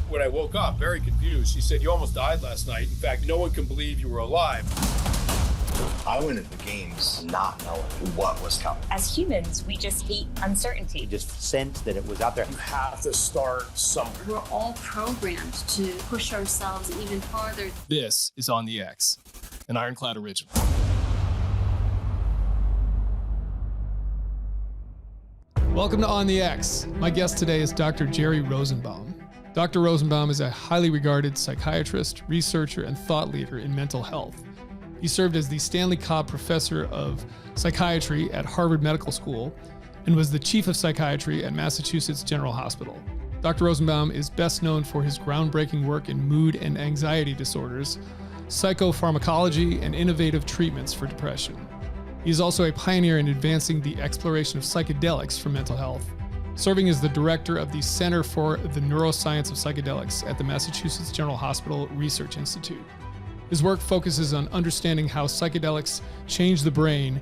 when I woke up, very confused. She said, "You almost died last night. In fact, no one can believe you were alive." I went into the games not knowing what was coming. As humans, we just hate uncertainty. You just sensed that it was out there. You have to start somewhere. We're all programmed to push ourselves even farther. This is On the X, an IRONCLAD original. Welcome to On the X. My guest today is Dr. Jerry Rosenbaum. Dr. Rosenbaum is a highly regarded psychiatrist, researcher, and thought leader in mental health. He served as the Stanley Cobb Professor of Psychiatry at Harvard Medical School and was the Chief of Psychiatry at Massachusetts General Hospital. Dr. Rosenbaum is best known for his groundbreaking work in mood and anxiety disorders, psychopharmacology, and innovative treatments for depression. He is also a pioneer in advancing the exploration of psychedelics for mental health, serving as the director of the Center for the Neuroscience of Psychedelics at the Massachusetts General Hospital Research Institute. His work focuses on understanding how psychedelics change the brain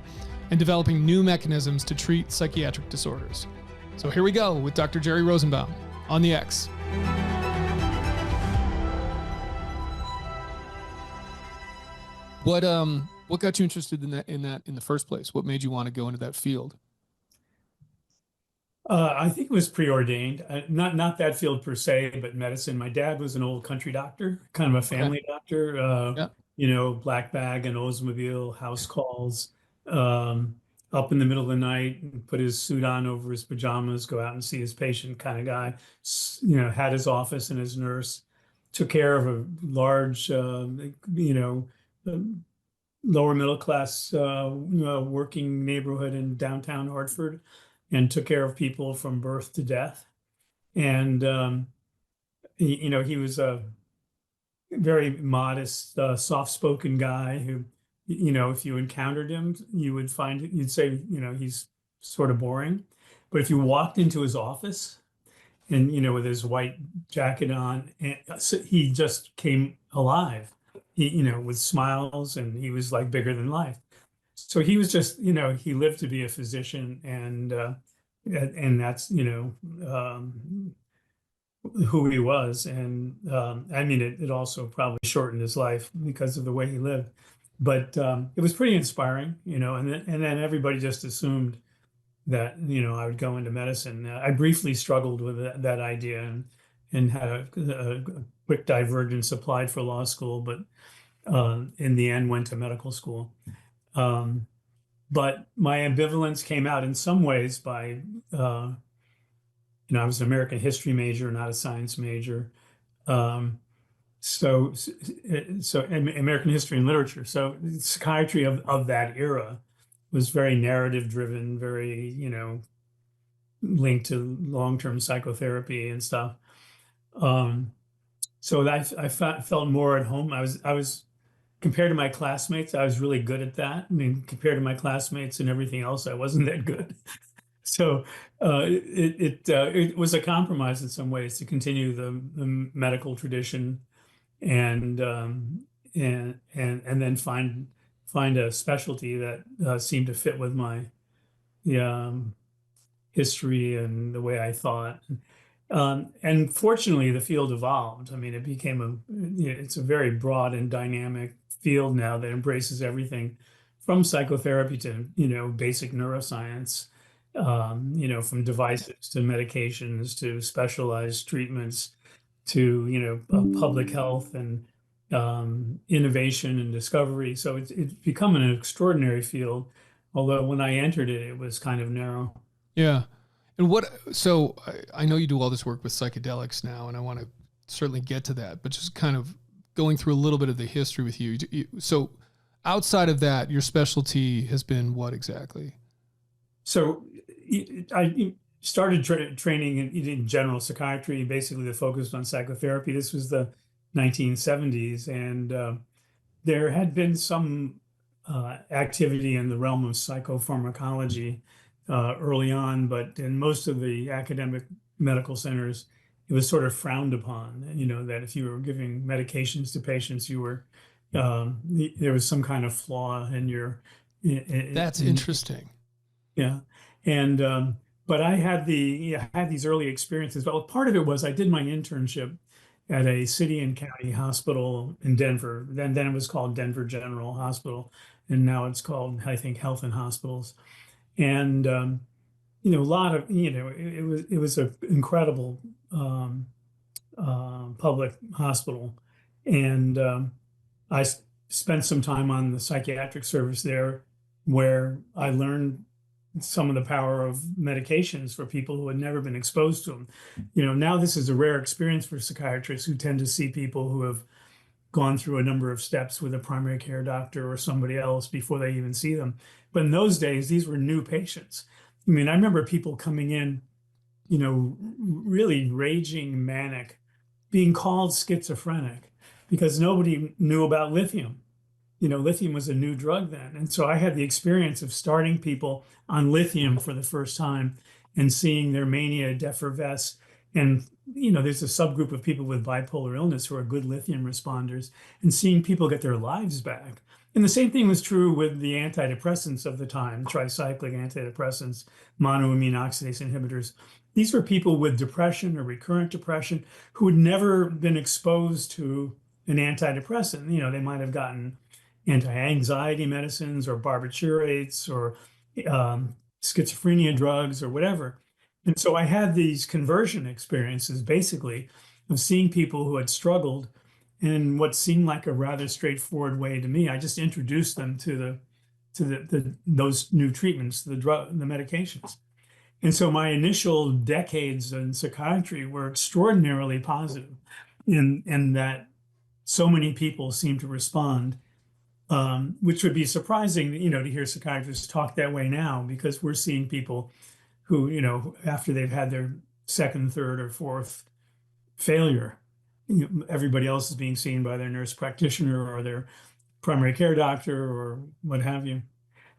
and developing new mechanisms to treat psychiatric disorders. So here we go with Dr. Jerry Rosenbaum on the X. What got you interested in that in the first place? What made you want to go into that field? I think it was preordained, not that field per se, but medicine. My dad was an old country doctor, kind of a family doctor, black bag and Oldsmobile, house calls, up in the middle of the night, put his suit on over his pajamas, go out and see his patient kind of guy, had his office and his nurse, took care of a large, lower middle class working neighborhood in downtown Hartford, and took care of people from birth to death. And, he was a very modest, soft-spoken guy who, if you encountered him, you'd say, he's sort of boring. But if you walked into his office and, with his white jacket on, he just came alive, with smiles, and he was like bigger than life. So he was just, he lived to be a physician, and that's, who he was. And it also probably shortened his life because of the way he lived. But it was pretty inspiring, and then everybody just assumed that, I would go into medicine. I briefly struggled with that idea and had a quick divergence, applied for law school, but in the end went to medical school. But my ambivalence came out in some ways by, I was an American history major, not a science major. So American history and literature. So psychiatry of that era was very narrative driven, very, linked to long-term psychotherapy and stuff. So I felt more at home. I was compared to my classmates, I was really good at that. I mean, compared to my classmates and everything else, I wasn't that good. So it was a compromise in some ways to continue the medical tradition, and then find a specialty that seemed to fit with my history and the way I thought. And fortunately, the field evolved. I mean, it became it's a very broad and dynamic field now that embraces everything from psychotherapy to, basic neuroscience, from devices to medications to specialized treatments to, public health and innovation and discovery. So it's become an extraordinary field, although when I entered it, it was kind of narrow. Yeah. And so I know you do all this work with psychedelics now, and I want to certainly get to that, but just kind of going through a little bit of the history with you. So outside of that, your specialty has been what exactly? So I started training in general psychiatry, basically the focus on psychotherapy. This was the 1970s, and there had been some activity in the realm of psychopharmacology early on, but in most of the academic medical centers, it was sort of frowned upon, that if you were giving medications to patients, you were, there was some kind of flaw in your... That's interesting. Yeah. And, but I had these early experiences. Well, part of it was I did my internship at a city and county hospital in Denver. Then it was called Denver General Hospital, and now it's called, I think, Health and Hospitals. And a lot of, it was an incredible public hospital. And I spent some time on the psychiatric service there, where I learned some of the power of medications for people who had never been exposed to them. Now this is a rare experience for psychiatrists, who tend to see people who have gone through a number of steps with a primary care doctor or somebody else before they even see them. But in those days, these were new patients. I mean, I remember people coming in, really raging manic, being called schizophrenic because nobody knew about lithium. Lithium was a new drug then. And so I had the experience of starting people on lithium for the first time and seeing their mania effervesce. And, there's a subgroup of people with bipolar illness who are good lithium responders, and seeing people get their lives back. And the same thing was true with the antidepressants of the time, tricyclic antidepressants, monoamine oxidase inhibitors. These were people with depression or recurrent depression who had never been exposed to an antidepressant. They might have gotten anti-anxiety medicines or barbiturates or schizophrenia drugs or whatever. And so I had these conversion experiences, basically, of seeing people who had struggled in what seemed like a rather straightforward way to me. I just introduced them to those new treatments, the medications. And so my initial decades in psychiatry were extraordinarily positive in that so many people seemed to respond, which would be surprising, to hear psychiatrists talk that way now, because we're seeing people who, after they've had their second, third, or fourth failure, everybody else is being seen by their nurse practitioner or their primary care doctor or what have you.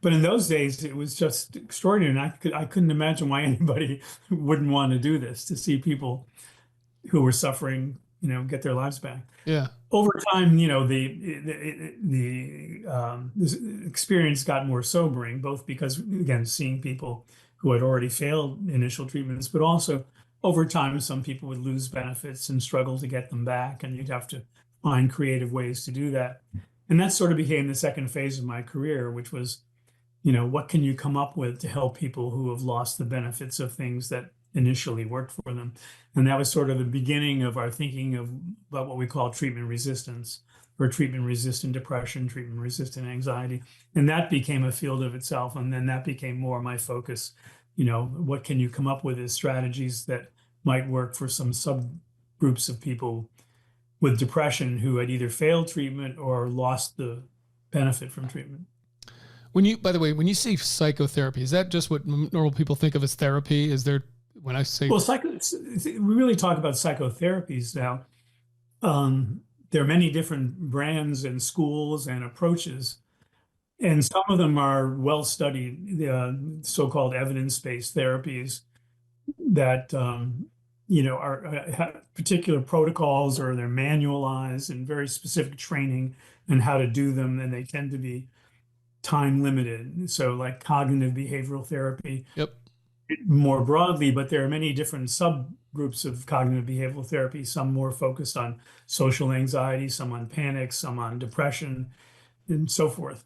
But in those days, it was just extraordinary. And I couldn't imagine why anybody wouldn't want to do this, to see people who were suffering, get their lives back. Yeah. Over time, this experience got more sobering, both because, again, seeing people who had already failed initial treatments, but also over time, some people would lose benefits and struggle to get them back, and you'd have to find creative ways to do that. And that sort of became the second phase of my career, which was, what can you come up with to help people who have lost the benefits of things that initially worked for them? And that was sort of the beginning of our thinking about what we call treatment resistance, or treatment-resistant depression, treatment-resistant anxiety. And that became a field of itself. And then that became more my focus. What can you come up with as strategies that might work for some subgroups of people with depression who had either failed treatment or lost the benefit from treatment? By the way, when you say psychotherapy, is that just what normal people think of as therapy? When I say... Well, we really talk about psychotherapies now. There are many different brands and schools and approaches, and some of them are well studied, so-called evidence-based therapies that have particular protocols, or they're manualized and very specific training and how to do them, and they tend to be time limited. So, like cognitive behavioral therapy. Yep. More broadly, but there are many different subgroups of cognitive behavioral therapy, some more focused on social anxiety, some on panic, some on depression, and so forth.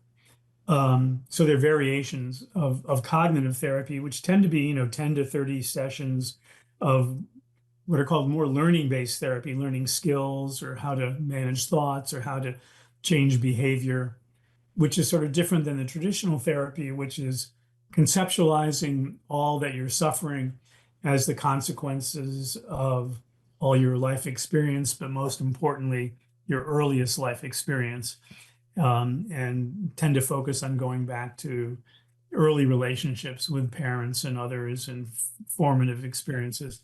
So there are variations of cognitive therapy, which tend to be, 10 to 30 sessions of what are called more learning-based therapy, learning skills or how to manage thoughts or how to change behavior, which is sort of different than the traditional therapy, which is conceptualizing all that you're suffering as the consequences of all your life experience, but most importantly, your earliest life experience, and tend to focus on going back to early relationships with parents and others and formative experiences.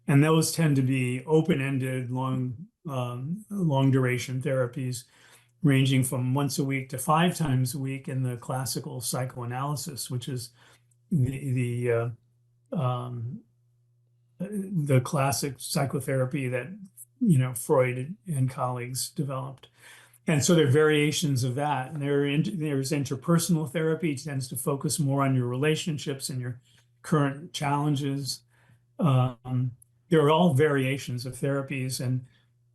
And those tend to be open-ended, long duration therapies, ranging from once a week to 5 times a week in the classical psychoanalysis, which is the classic psychotherapy that Freud and colleagues developed. And so there are variations of that. And there's interpersonal therapy. It tends to focus more on your relationships and your current challenges. There are all variations of therapies, and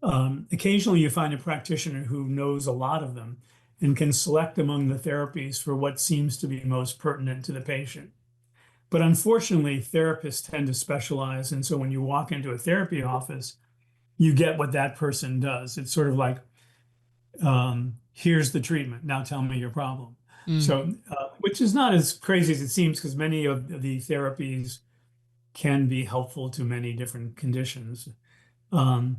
Occasionally you find a practitioner who knows a lot of them and can select among the therapies for what seems to be most pertinent to the patient. But unfortunately, therapists tend to specialize. And so when you walk into a therapy office, you get what that person does. It's sort of like, here's the treatment. Now tell me your problem. So, which is not as crazy as it seems, because many of the therapies can be helpful to many different conditions. But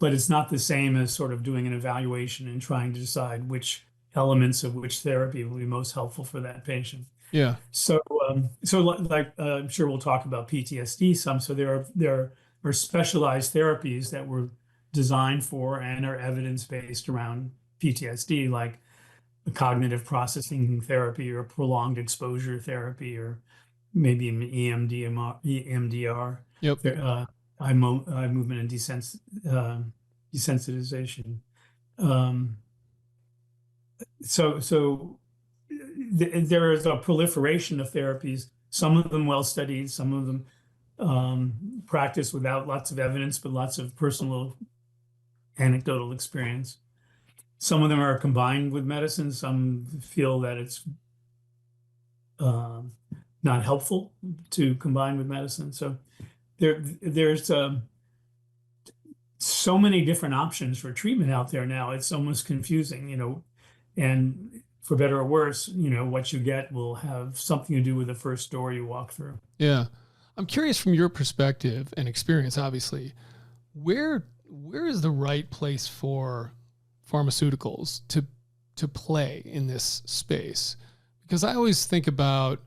it's not the same as sort of doing an evaluation and trying to decide which elements of which therapy will be most helpful for that patient. Yeah. So, I'm sure we'll talk about PTSD some. So there are specialized therapies that were designed for and are evidence-based around PTSD, like cognitive processing therapy or prolonged exposure therapy, or maybe an EMDR, Yep. eye movement and desensitization. So there is a proliferation of therapies, some of them well studied, some of them practiced without lots of evidence, but lots of personal anecdotal experience. Some of them are combined with medicine. Some feel that it's not helpful to combine with medicine. So there's so many different options for treatment out there now. It's almost confusing, and for better or worse, what you get will have something to do with the first door you walk through. Yeah. I'm curious from your perspective and experience, obviously, where is the right place for pharmaceuticals to play in this space? Because I always think about,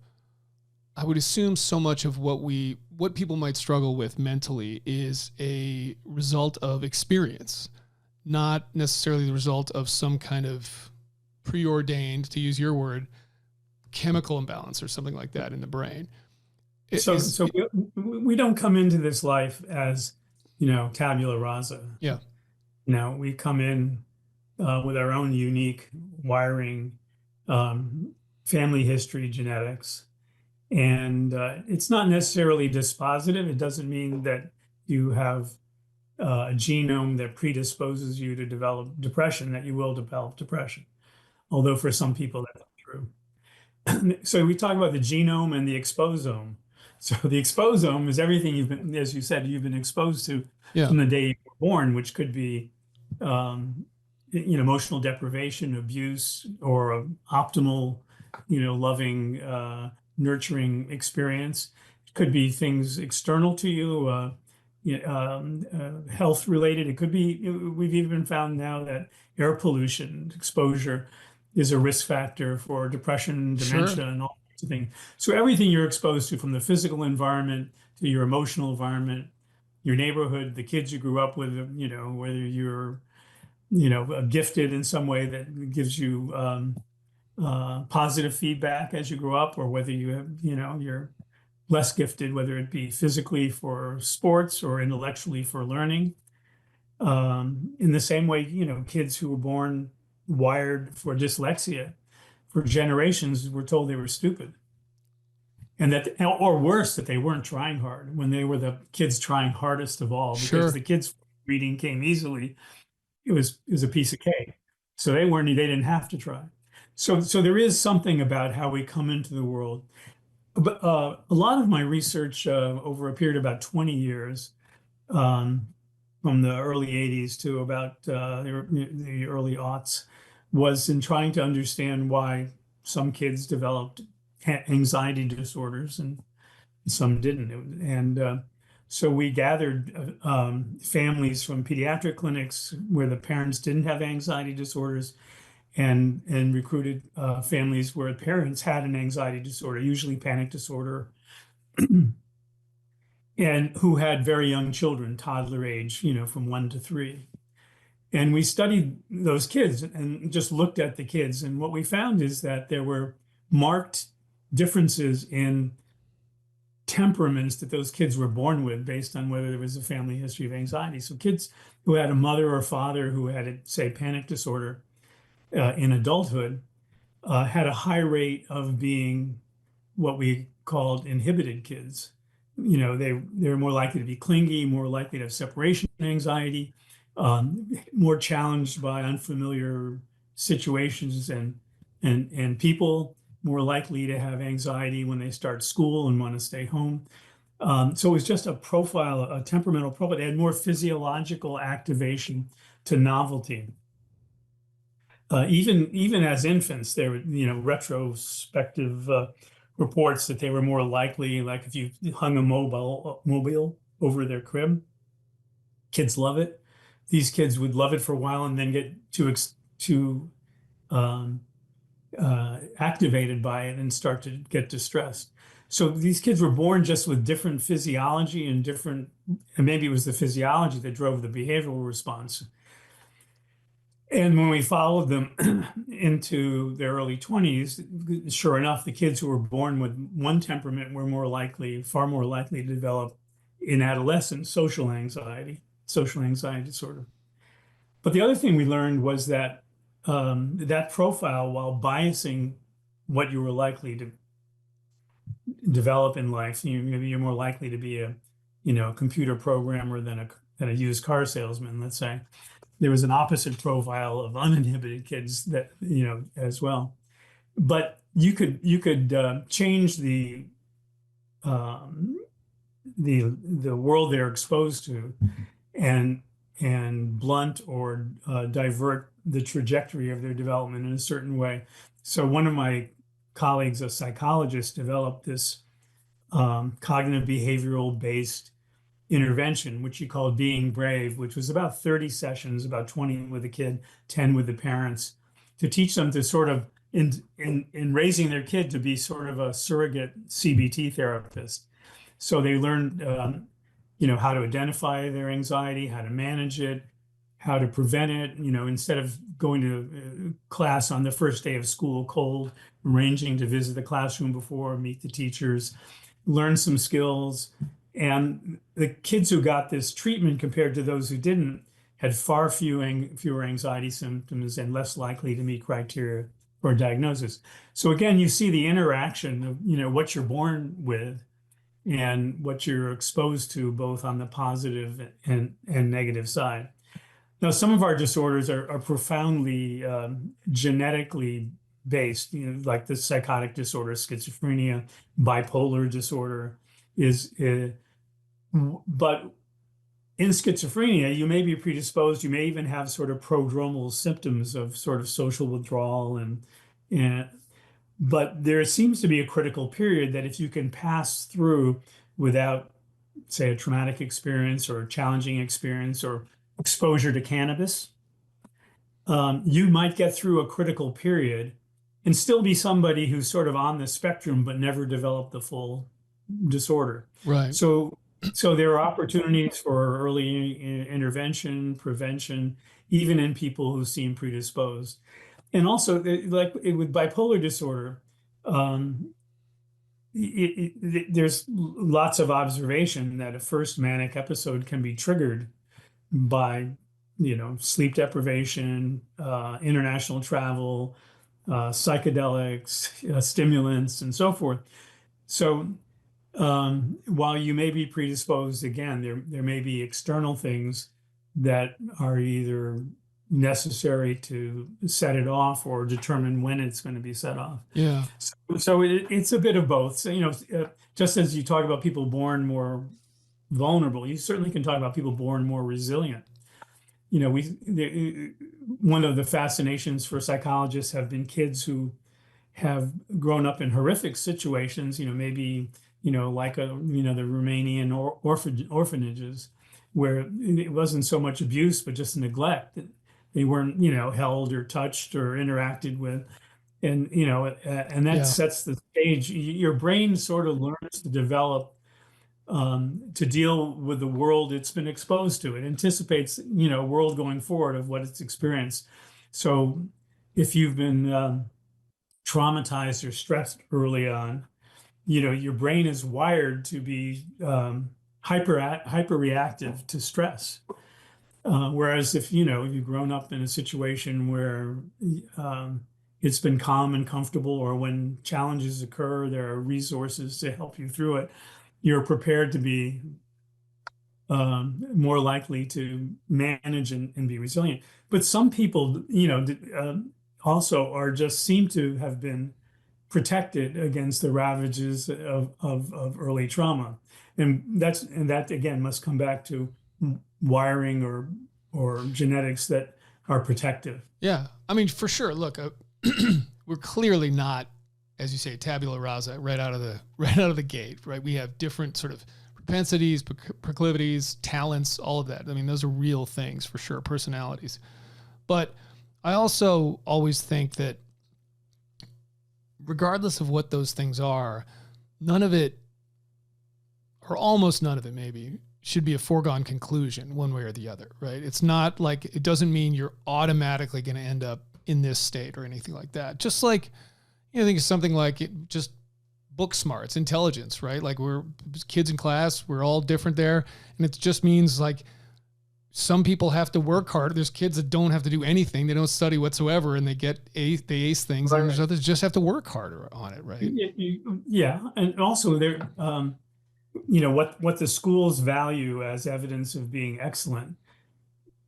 I would assume so much of what people might struggle with mentally is a result of experience, not necessarily the result of some kind of preordained, to use your word, chemical imbalance or something like that in the brain. So we don't come into this life as, tabula rasa. Yeah. We come in with our own unique wiring, family history, genetics. And it's not necessarily dispositive. It doesn't mean that you have a genome that predisposes you to develop depression, that you will develop depression. Although for some people that's true. So we talk about the genome and the exposome. So the exposome is everything you've been, as you said, you've been exposed to from the day you were born, which could be emotional deprivation, abuse, or optimal, loving, nurturing experience. It could be things external to you, health related. It could be, we've even found now that air pollution exposure is a risk factor for depression, dementia, and all sorts of things. So everything you're exposed to, from the physical environment to your emotional environment, your neighborhood, the kids you grew up with, whether you're, gifted in some way that gives you positive feedback as you grow up, or whether you have, you're less gifted, whether it be physically for sports or intellectually for learning. In the same way, kids who were born wired for dyslexia, for generations were told they were stupid. And that, or worse, that they weren't trying hard, when they were the kids trying hardest of all, because the kids reading came easily. It was a piece of cake. So they didn't have to try. So there is something about how we come into the world. But a lot of my research over a period of about 20 years, from the early 80s to about the early aughts, was in trying to understand why some kids developed anxiety disorders and some didn't. And so we gathered families from pediatric clinics where the parents didn't have anxiety disorders, and recruited families where parents had an anxiety disorder, usually panic disorder, and who had very young children, toddler age, from 1 to 3. And we studied those kids and just looked at the kids. And what we found is that there were marked differences in temperaments that those kids were born with based on whether there was a family history of anxiety. So kids who had a mother or father who had, say, panic disorder in adulthood had a high rate of being what we called inhibited kids. They were more likely to be clingy, more likely to have separation anxiety, more challenged by unfamiliar situations and people, more likely to have anxiety when they start school and want to stay home. So it was just a profile, a temperamental profile. They had more physiological activation to novelty. Even as infants, there were, retrospective reports that they were more likely, like if you hung a mobile over their crib, kids love it. These kids would love it for a while and then get too um, activated by it and start to get distressed. So these kids were born just with different physiology and maybe it was the physiology that drove the behavioral response. And when we followed them into their early 20s, sure enough, the kids who were born with one temperament were far more likely to develop in adolescence social anxiety disorder. But the other thing we learned was that that profile, while biasing what you were likely to develop in life, maybe you're more likely to be a computer programmer than a used car salesman, let's say. There was an opposite profile of uninhibited kids that as well. But you could change the world they're exposed to and blunt or divert the trajectory of their development in a certain way. So one of my colleagues, a psychologist, developed this cognitive behavioral based intervention, which he called Being Brave, which was about 30 sessions, about 20 with the kid, 10 with the parents, to teach them to sort of, in raising their kid, to be sort of a surrogate CBT therapist. So they learned, how to identify their anxiety, how to manage it, how to prevent it, instead of going to class on the first day of school cold, arranging to visit the classroom before, meet the teachers, learn some skills. And the kids who got this treatment compared to those who didn't had far fewer anxiety symptoms and less likely to meet criteria for a diagnosis. So again, you see the interaction of, what you're born with and what you're exposed to, both on the positive and negative side. Now, some of our disorders are profoundly genetically based, like the psychotic disorder, schizophrenia, bipolar disorder but in schizophrenia, you may be predisposed, you may even have sort of prodromal symptoms of sort of social withdrawal but there seems to be a critical period that if you can pass through without, say, a traumatic experience or a challenging experience or exposure to cannabis, you might get through a critical period and still be somebody who's sort of on the spectrum but never developed the full disorder. Right. So there are opportunities for early intervention, prevention, even in people who seem predisposed. And also, like with bipolar disorder, there's lots of observation that a first manic episode can be triggered by, sleep deprivation, international travel, psychedelics, stimulants, and so forth. So while you may be predisposed, again, there may be external things that are either necessary to set it off or determine when it's going to be set off. Yeah. So it's a bit of both. So, just as you talk about people born more vulnerable, you certainly can talk about people born more resilient. One of the fascinations for psychologists have been kids who have grown up in horrific situations, maybe, like the Romanian orphanages, where it wasn't so much abuse, but just neglect. They weren't, held or touched or interacted with. And, and that sets the stage. Your brain sort of learns to develop to deal with the world it's been exposed to. It anticipates, world going forward of what it's experienced. So if you've been traumatized or stressed early on, your brain is wired to be hyperreactive to stress. Whereas if, you've grown up in a situation where it's been calm and comfortable, or when challenges occur, there are resources to help you through it, you're prepared to be more likely to manage and be resilient. But some people, also are just seem to have been protected against the ravages of early trauma, and that again must come back to wiring or genetics that are protective. Yeah, I mean, for sure. Look, we're clearly not, as you say, tabula rasa right out of the gate, right? We have different sort of propensities, proclivities, talents, all of that. I mean, those are real things for sure, personalities. But I also always think that regardless of what those things are, none of it, or almost none of it maybe, should be a foregone conclusion one way or the other, right? It's not like, it doesn't mean you're automatically going to end up in this state or anything like that. Just like, think of something like just book smarts, intelligence, right? Like we're kids in class, we're all different there. And it just means like some people have to work harder. There's kids that don't have to do anything. They don't study whatsoever and they ace things. Right. And there's others that just have to work harder on it, right? Yeah. And also there, what the schools value as evidence of being excellent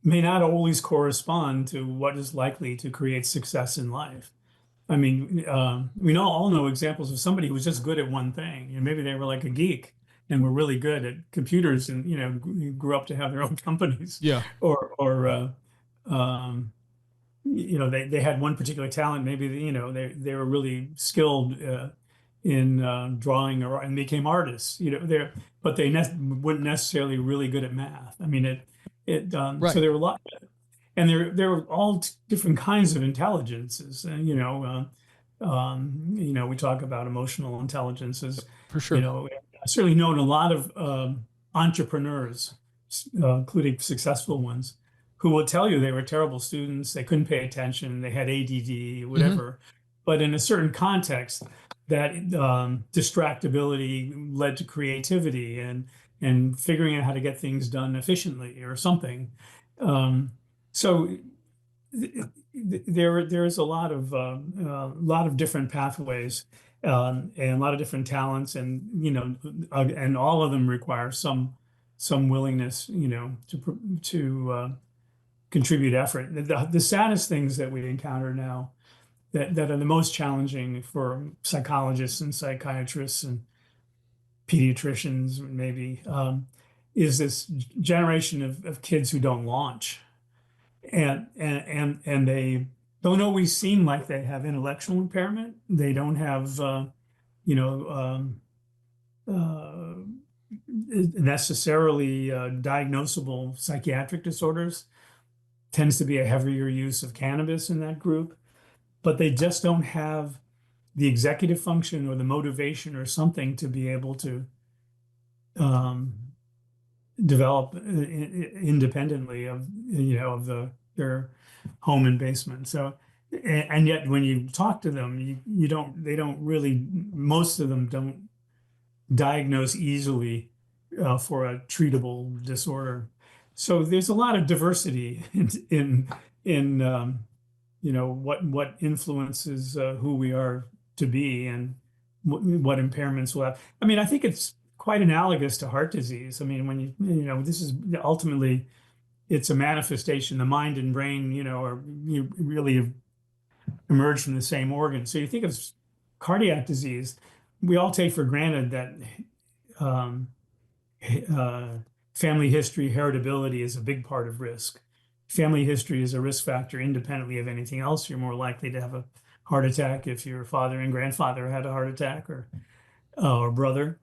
may not always correspond to what is likely to create success in life. I mean, we all know examples of somebody who was just good at one thing, and maybe they were like a geek and were really good at computers, and grew up to have their own companies. Yeah. They had one particular talent. Maybe they were really skilled in drawing and became artists. But they weren't necessarily really good at math. I mean, right. So there were a lot. And there were all different kinds of intelligences. We talk about emotional intelligences. For sure. I've certainly known a lot of entrepreneurs, including successful ones, who will tell you they were terrible students, they couldn't pay attention, they had ADD, whatever. Mm-hmm. But in a certain context, that distractibility led to creativity and figuring out how to get things done efficiently or something. So there's a lot of different pathways and a lot of different talents, and all of them require some willingness, to contribute effort. The saddest things that we encounter now that are the most challenging for psychologists and psychiatrists and pediatricians maybe is this generation of kids who don't launch. And they don't always seem like they have intellectual impairment. They don't have, necessarily diagnosable psychiatric disorders. Tends to be a heavier use of cannabis in that group, but they just don't have the executive function or the motivation or something to be able to develop independently of their home and basement. So, and yet when you talk to them, they don't really, most of them don't diagnose easily for a treatable disorder. So there's a lot of diversity in what influences who we are to be and what impairments we'll have. I mean, I think it's quite analogous to heart disease. I mean, when this is ultimately, it's a manifestation. The mind and brain, really emerge from the same organ. So you think of cardiac disease, we all take for granted that family history, heritability is a big part of risk. Family history is a risk factor independently of anything else. You're more likely to have a heart attack if your father and grandfather had a heart attack or brother.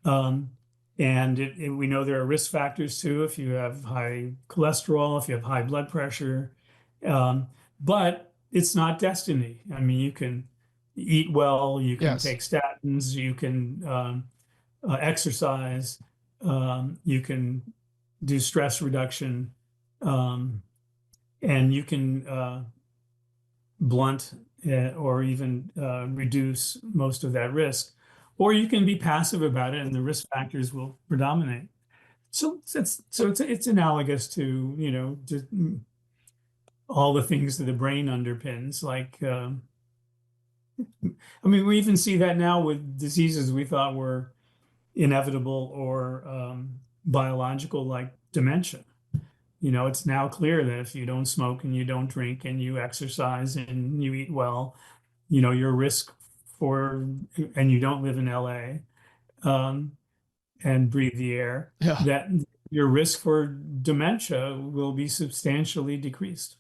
And we know there are risk factors too if you have high cholesterol, if you have high blood pressure. But it's not destiny. I mean, you can eat well, you can Yes. take statins, you can exercise, you can do stress reduction, and you can blunt or even reduce most of that risk. Or you can be passive about it and the risk factors will predominate. So it's analogous to, all the things that the brain underpins. Like, I mean, we even see that now with diseases we thought were inevitable or biological like dementia. It's now clear that if you don't smoke and you don't drink and you exercise and you eat well, your risk for, and you don't live in LA, and breathe the air, Yeah. that your risk for dementia will be substantially decreased.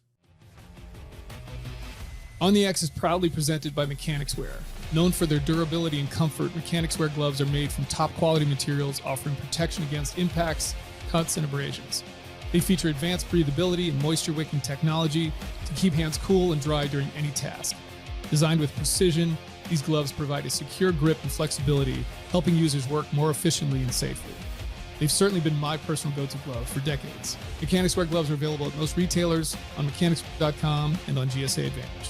On the X is proudly presented by Mechanics Wear. Known for their durability and comfort, Mechanics Wear gloves are made from top quality materials, offering protection against impacts, cuts, and abrasions. They feature advanced breathability and moisture wicking technology to keep hands cool and dry during any task. Designed with precision, these gloves provide a secure grip and flexibility, helping users work more efficiently and safely. They've certainly been my personal go-to glove for decades. Mechanics Wear gloves are available at most retailers, on mechanicswear.com, and on GSA Advantage.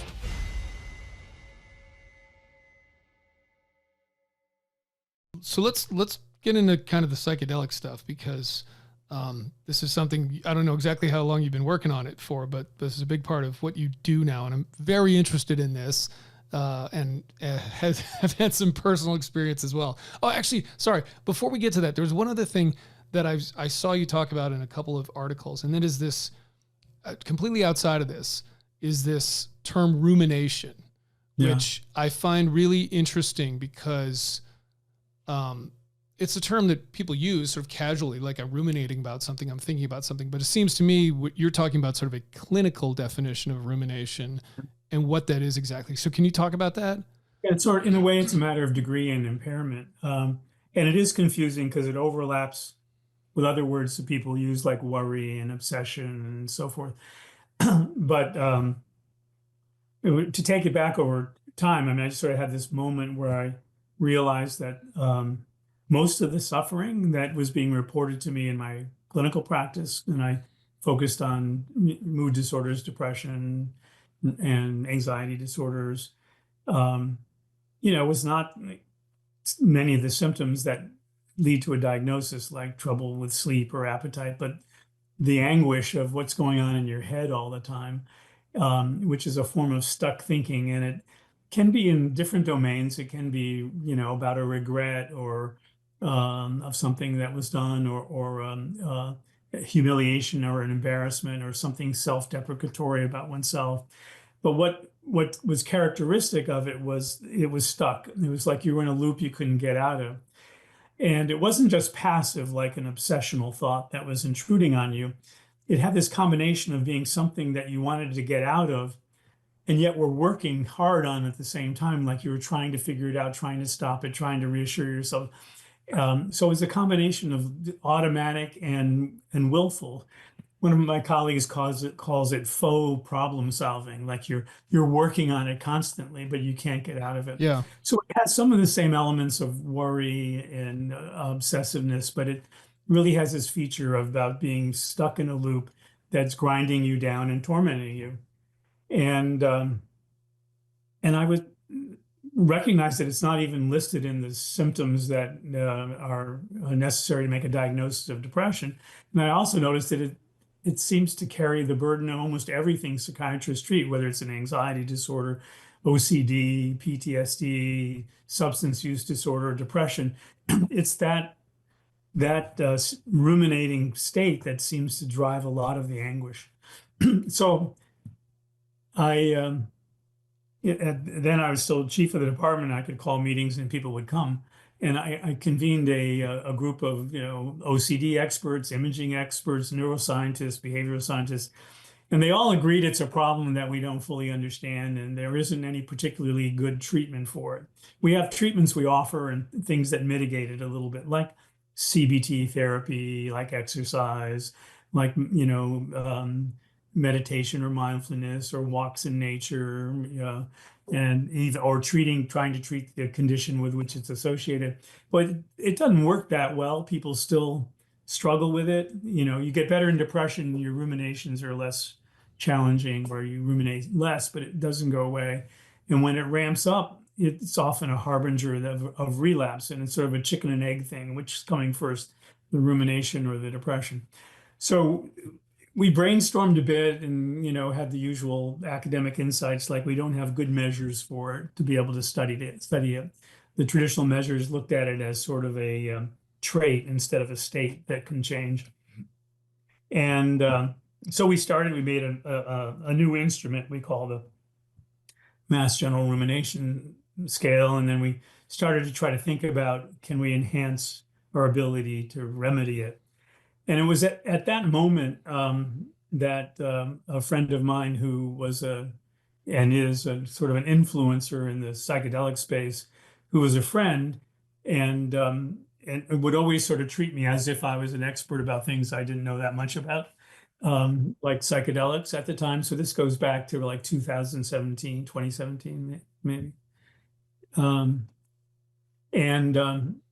So let's get into kind of the psychedelic stuff, because this is something, I don't know exactly how long you've been working on it for, but this is a big part of what you do now, and I'm very interested in this, and have had some personal experience as well. Oh, actually, sorry, before we get to that, there's one other thing that I saw you talk about in a couple of articles, and that is this, completely outside of this, is this term rumination, which I find really interesting because it's a term that people use sort of casually, like I'm ruminating about something, I'm thinking about something, but it seems to me what you're talking about sort of a clinical definition of rumination and what that is exactly. So can you talk about that? Yeah, it's sort of, in a way, it's a matter of degree and impairment. And it is confusing because it overlaps with other words that people use, like worry and obsession and so forth. But to take it back over time, I mean, I just sort of had this moment where I realized that most of the suffering that was being reported to me in my clinical practice, and I focused on mood disorders, depression, and anxiety disorders, was not many of the symptoms that lead to a diagnosis, like trouble with sleep or appetite, but the anguish of what's going on in your head all the time, which is a form of stuck thinking. And it can be in different domains. It can be, about a regret or of something that was done, or humiliation or an embarrassment or something self-deprecatory about oneself. But what was characteristic of it was stuck. It was like you were in a loop you couldn't get out of. And it wasn't just passive, like an obsessional thought that was intruding on you. It had this combination of being something that you wanted to get out of, and yet were working hard on at the same time, like you were trying to figure it out, trying to stop it, trying to reassure yourself. So it was a combination of automatic and willful. One of my colleagues calls it faux problem solving, like you're working on it constantly, but you can't get out of it. Yeah. So it has some of the same elements of worry and obsessiveness, but it really has this feature about being stuck in a loop that's grinding you down and tormenting you. And I would recognize that it's not even listed in the symptoms that are necessary to make a diagnosis of depression. And I also noticed that it seems to carry the burden of almost everything psychiatrists treat, whether it's an anxiety disorder, OCD, PTSD, substance use disorder, depression. It's that ruminating state that seems to drive a lot of the anguish. So then I was still chief of the department. I could call meetings and people would come. And I convened a group of, OCD experts, imaging experts, neuroscientists, behavioral scientists, and they all agreed it's a problem that we don't fully understand, and there isn't any particularly good treatment for it. We have treatments we offer and things that mitigate it a little bit, like CBT therapy, like exercise, like, meditation or mindfulness or walks in nature, or trying to treat the condition with which it's associated. But it doesn't work that well. People still struggle with it. You get better in depression, your ruminations are less challenging, or you ruminate less, but it doesn't go away. And when it ramps up, it's often a harbinger of relapse, and it's sort of a chicken and egg thing, which is coming first, the rumination or the depression. So we brainstormed a bit and, had the usual academic insights, like we don't have good measures for it to be able to study it. The traditional measures looked at it as sort of a trait instead of a state that can change. And so we made a new instrument we call the Mass General Rumination Scale. And then we started to try to think about, can we enhance our ability to remedy it? And it was at that moment that a friend of mine who was and is a sort of an influencer in the psychedelic space, who was a friend and would always sort of treat me as if I was an expert about things I didn't know that much about, like psychedelics at the time. So this goes back to like 2017, maybe.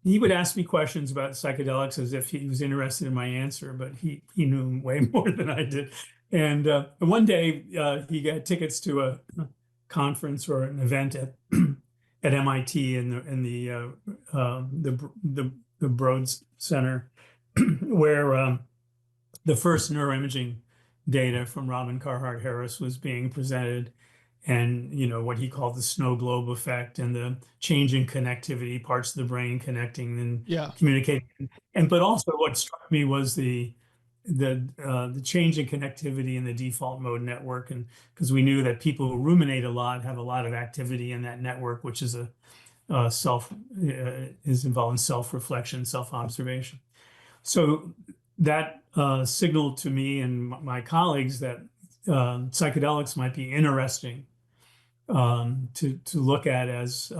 He would ask me questions about psychedelics as if he was interested in my answer, but he knew way more than I did. And one day he got tickets to a conference or an event at MIT in the Broad Center, where the first neuroimaging data from Robin Carhart Harris was being presented, and what he called the snow globe effect and the change in connectivity, parts of the brain connecting and communicating. But also what struck me was the change in connectivity in the default mode network, and because we knew that people who ruminate a lot have a lot of activity in that network, which is is involved in self-reflection, self-observation. So that signaled to me and my colleagues that psychedelics might be interesting to look at as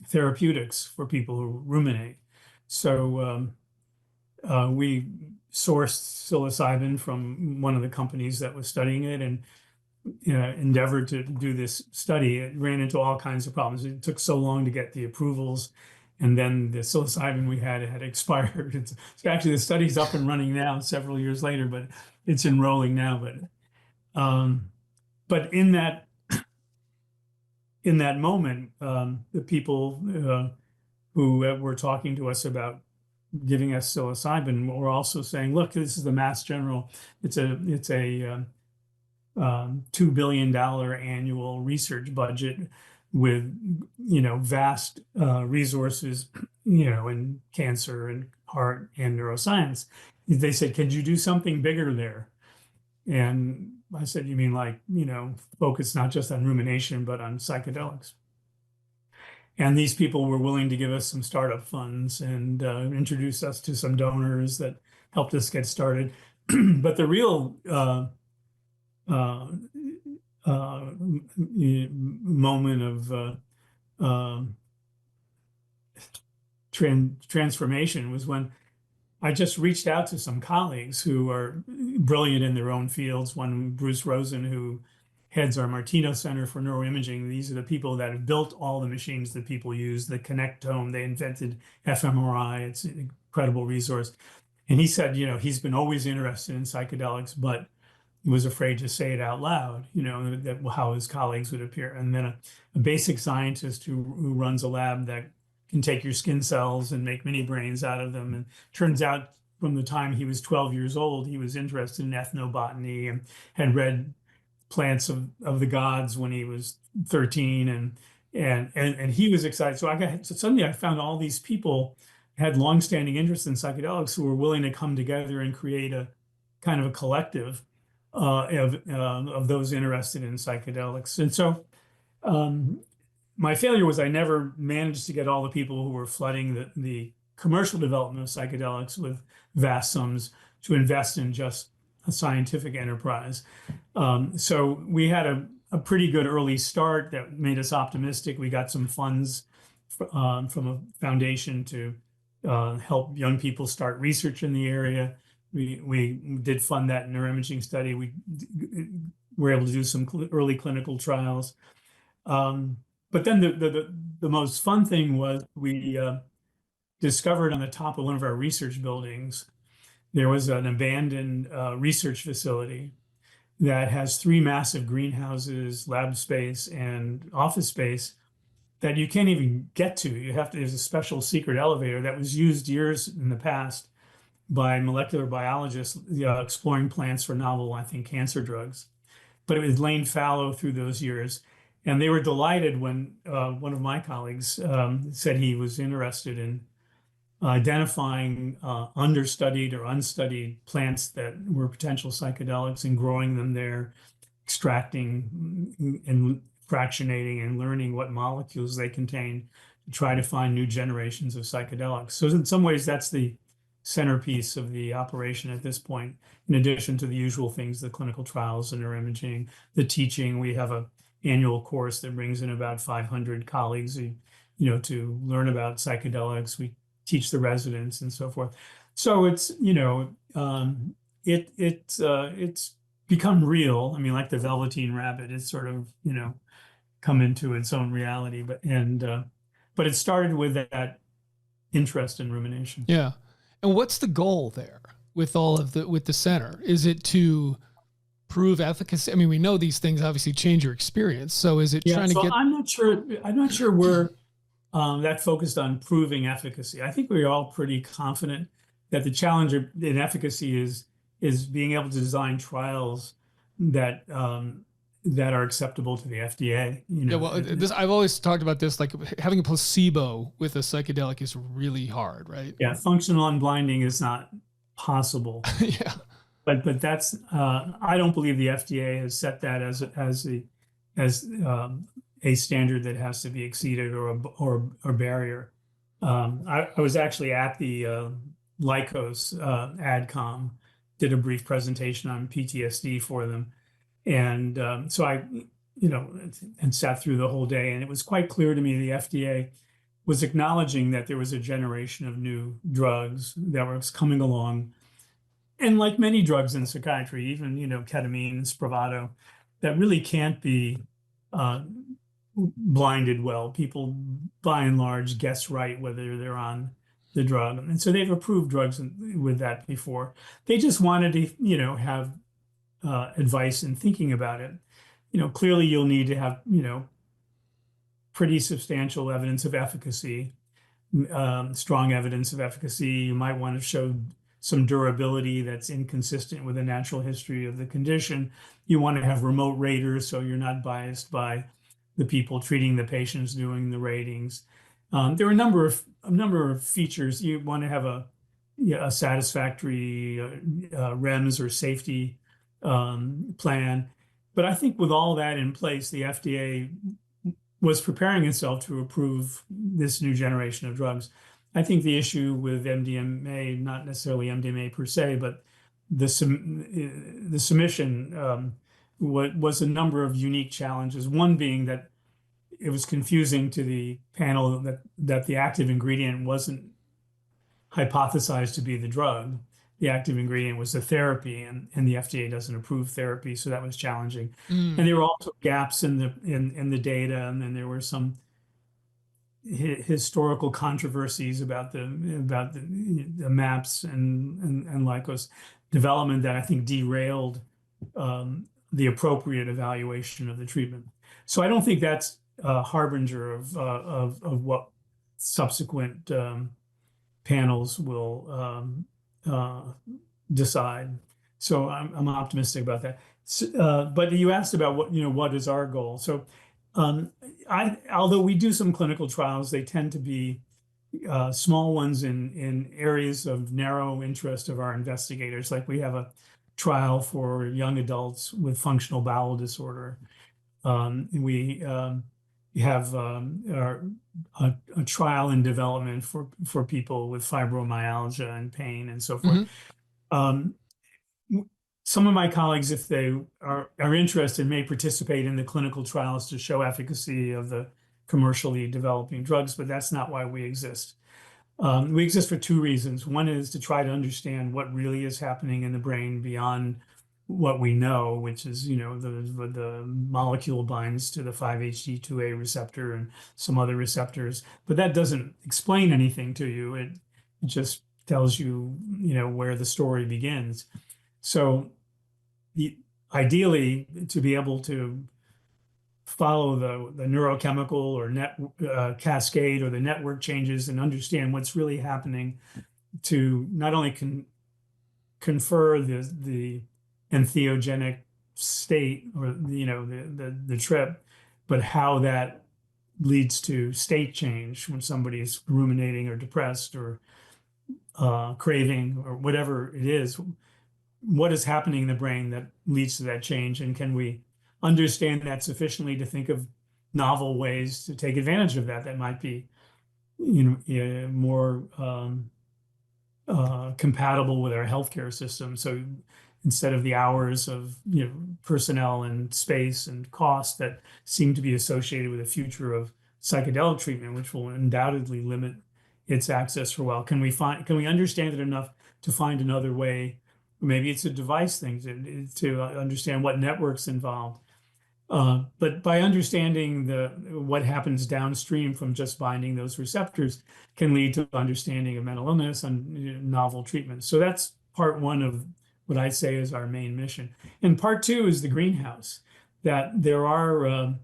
therapeutics for people who ruminate. So we sourced psilocybin from one of the companies that was studying it and endeavored to do this study. It ran into all kinds of problems. It took so long to get the approvals. And then the psilocybin we had expired. So actually the study's up and running now several years later, but it's enrolling now. But in that moment, the people who were talking to us about giving us psilocybin were also saying, "Look, this is the Mass General. It's a $2 billion annual research budget with vast resources, in cancer and heart and neuroscience." They said, "Could you do something bigger there?" And I said, "You mean like, focus not just on rumination, but on psychedelics?" And these people were willing to give us some startup funds and introduce us to some donors that helped us get started. But the real moment of transformation was when I just reached out to some colleagues who are brilliant in their own fields. One, Bruce Rosen, who heads our Martino Center for Neuroimaging. These are the people that have built all the machines that people use, the Connectome. They invented fMRI. It's an incredible resource. And he said, he's been always interested in psychedelics, but he was afraid to say it out loud, that how his colleagues would appear. And then a basic scientist who runs a lab that can take your skin cells and make mini brains out of them. And turns out from the time he was 12 years old, he was interested in ethnobotany and had read Plants of the Gods when he was 13, and he was excited. So suddenly I found all these people had longstanding interest in psychedelics who were willing to come together and create a kind of a collective of those interested in psychedelics. And so my failure was I never managed to get all the people who were flooding the commercial development of psychedelics with vast sums to invest in just a scientific enterprise. So we had a pretty good early start that made us optimistic. We got some funds from a foundation to help young people start research in the area. We did fund that neuroimaging study. We were able to do some early clinical trials. But then the most fun thing was we discovered on the top of one of our research buildings, there was an abandoned research facility that has 3 massive greenhouses, lab space, and office space that you can't even get to. There's a special secret elevator that was used years in the past by molecular biologists exploring plants for novel, I think, cancer drugs. But it was lain fallow through those years. And they were delighted when one of my colleagues said he was interested in identifying understudied or unstudied plants that were potential psychedelics and growing them there, extracting and fractionating and learning what molecules they contain to try to find new generations of psychedelics. So in some ways, that's the centerpiece of the operation at this point, in addition to the usual things, the clinical trials and neuroimaging, the teaching. We have a annual course that brings in about 500 colleagues, to learn about psychedelics. We teach the residents and so forth. So it's, it's become real. I mean, like the Velveteen Rabbit, it's sort of, come into its own reality. But it started with that interest in rumination. Yeah. And what's the goal there with the center? Is it to prove efficacy? I mean, we know these things obviously change your experience. So is it trying to get? I'm not sure we're that focused on proving efficacy. I think we're all pretty confident that the challenge in efficacy is being able to design trials that are acceptable to the FDA. Yeah, well, I've always talked about this, like having a placebo with a psychedelic is really hard, right? Yeah, functional unblinding is not possible. Yeah. But that's I don't believe the FDA has set that as a standard that has to be exceeded or a barrier. I was actually at the Lycos AdCom, did a brief presentation on PTSD for them, and so I, and sat through the whole day, and it was quite clear to me the FDA was acknowledging that there was a generation of new drugs that was coming along. And like many drugs in psychiatry, even, ketamine, Spravato, that really can't be blinded well. People, by and large, guess right whether they're on the drug. And so they've approved drugs with that before. They just wanted to, have advice in thinking about it. Clearly you'll need to have, pretty substantial evidence of efficacy, strong evidence of efficacy. You might want to show some durability that's inconsistent with the natural history of the condition. You want to have remote raters, so you're not biased by the people treating the patients doing the ratings. There are a number of features. You want to have a satisfactory REMS or safety plan. But I think with all that in place, the FDA was preparing itself to approve this new generation of drugs. I think the issue with MDMA, not necessarily MDMA per se, but the submission was a number of unique challenges. One being that it was confusing to the panel that the active ingredient wasn't hypothesized to be the drug. The active ingredient was the therapy, and the FDA doesn't approve therapy, so that was challenging. And there were also gaps in the data, and then there were some historical controversies about the maps and Lycos development that I think derailed the appropriate evaluation of the treatment. So I don't think that's a harbinger of what subsequent panels will decide. So I'm optimistic about that. But you asked about what is our goal. So although we do some clinical trials, they tend to be small ones in areas of narrow interest of our investigators. Like we have a trial for young adults with functional bowel disorder. We have a trial in development for people with fibromyalgia and pain and so forth. Some of my colleagues, if they are interested, may participate in the clinical trials to show efficacy of the commercially developing drugs, but that's not why we exist. We exist for two reasons. One is to try to understand what really is happening in the brain beyond what we know, which is, the molecule binds to the 5-HT2A receptor and some other receptors, but that doesn't explain anything to you. It just tells you, where the story begins. So ideally, to be able to follow the neurochemical or cascade or the network changes and understand what's really happening to not only confer the entheogenic state or the trip, but how that leads to state change when somebody is ruminating or depressed or craving or whatever it is, what is happening in the brain that leads to that change? And can we understand that sufficiently to think of novel ways to take advantage of that that might be, more compatible with our healthcare system? So instead of the hours of personnel and space and cost that seem to be associated with the future of psychedelic treatment, which will undoubtedly limit its access for a while, can we understand it enough to find another way? Maybe it's a device thing to understand what networks involved. But by understanding what happens downstream from just binding those receptors can lead to understanding of mental illness and novel treatments. So that's part one of what I say is our main mission. And part two is the greenhouse, that there are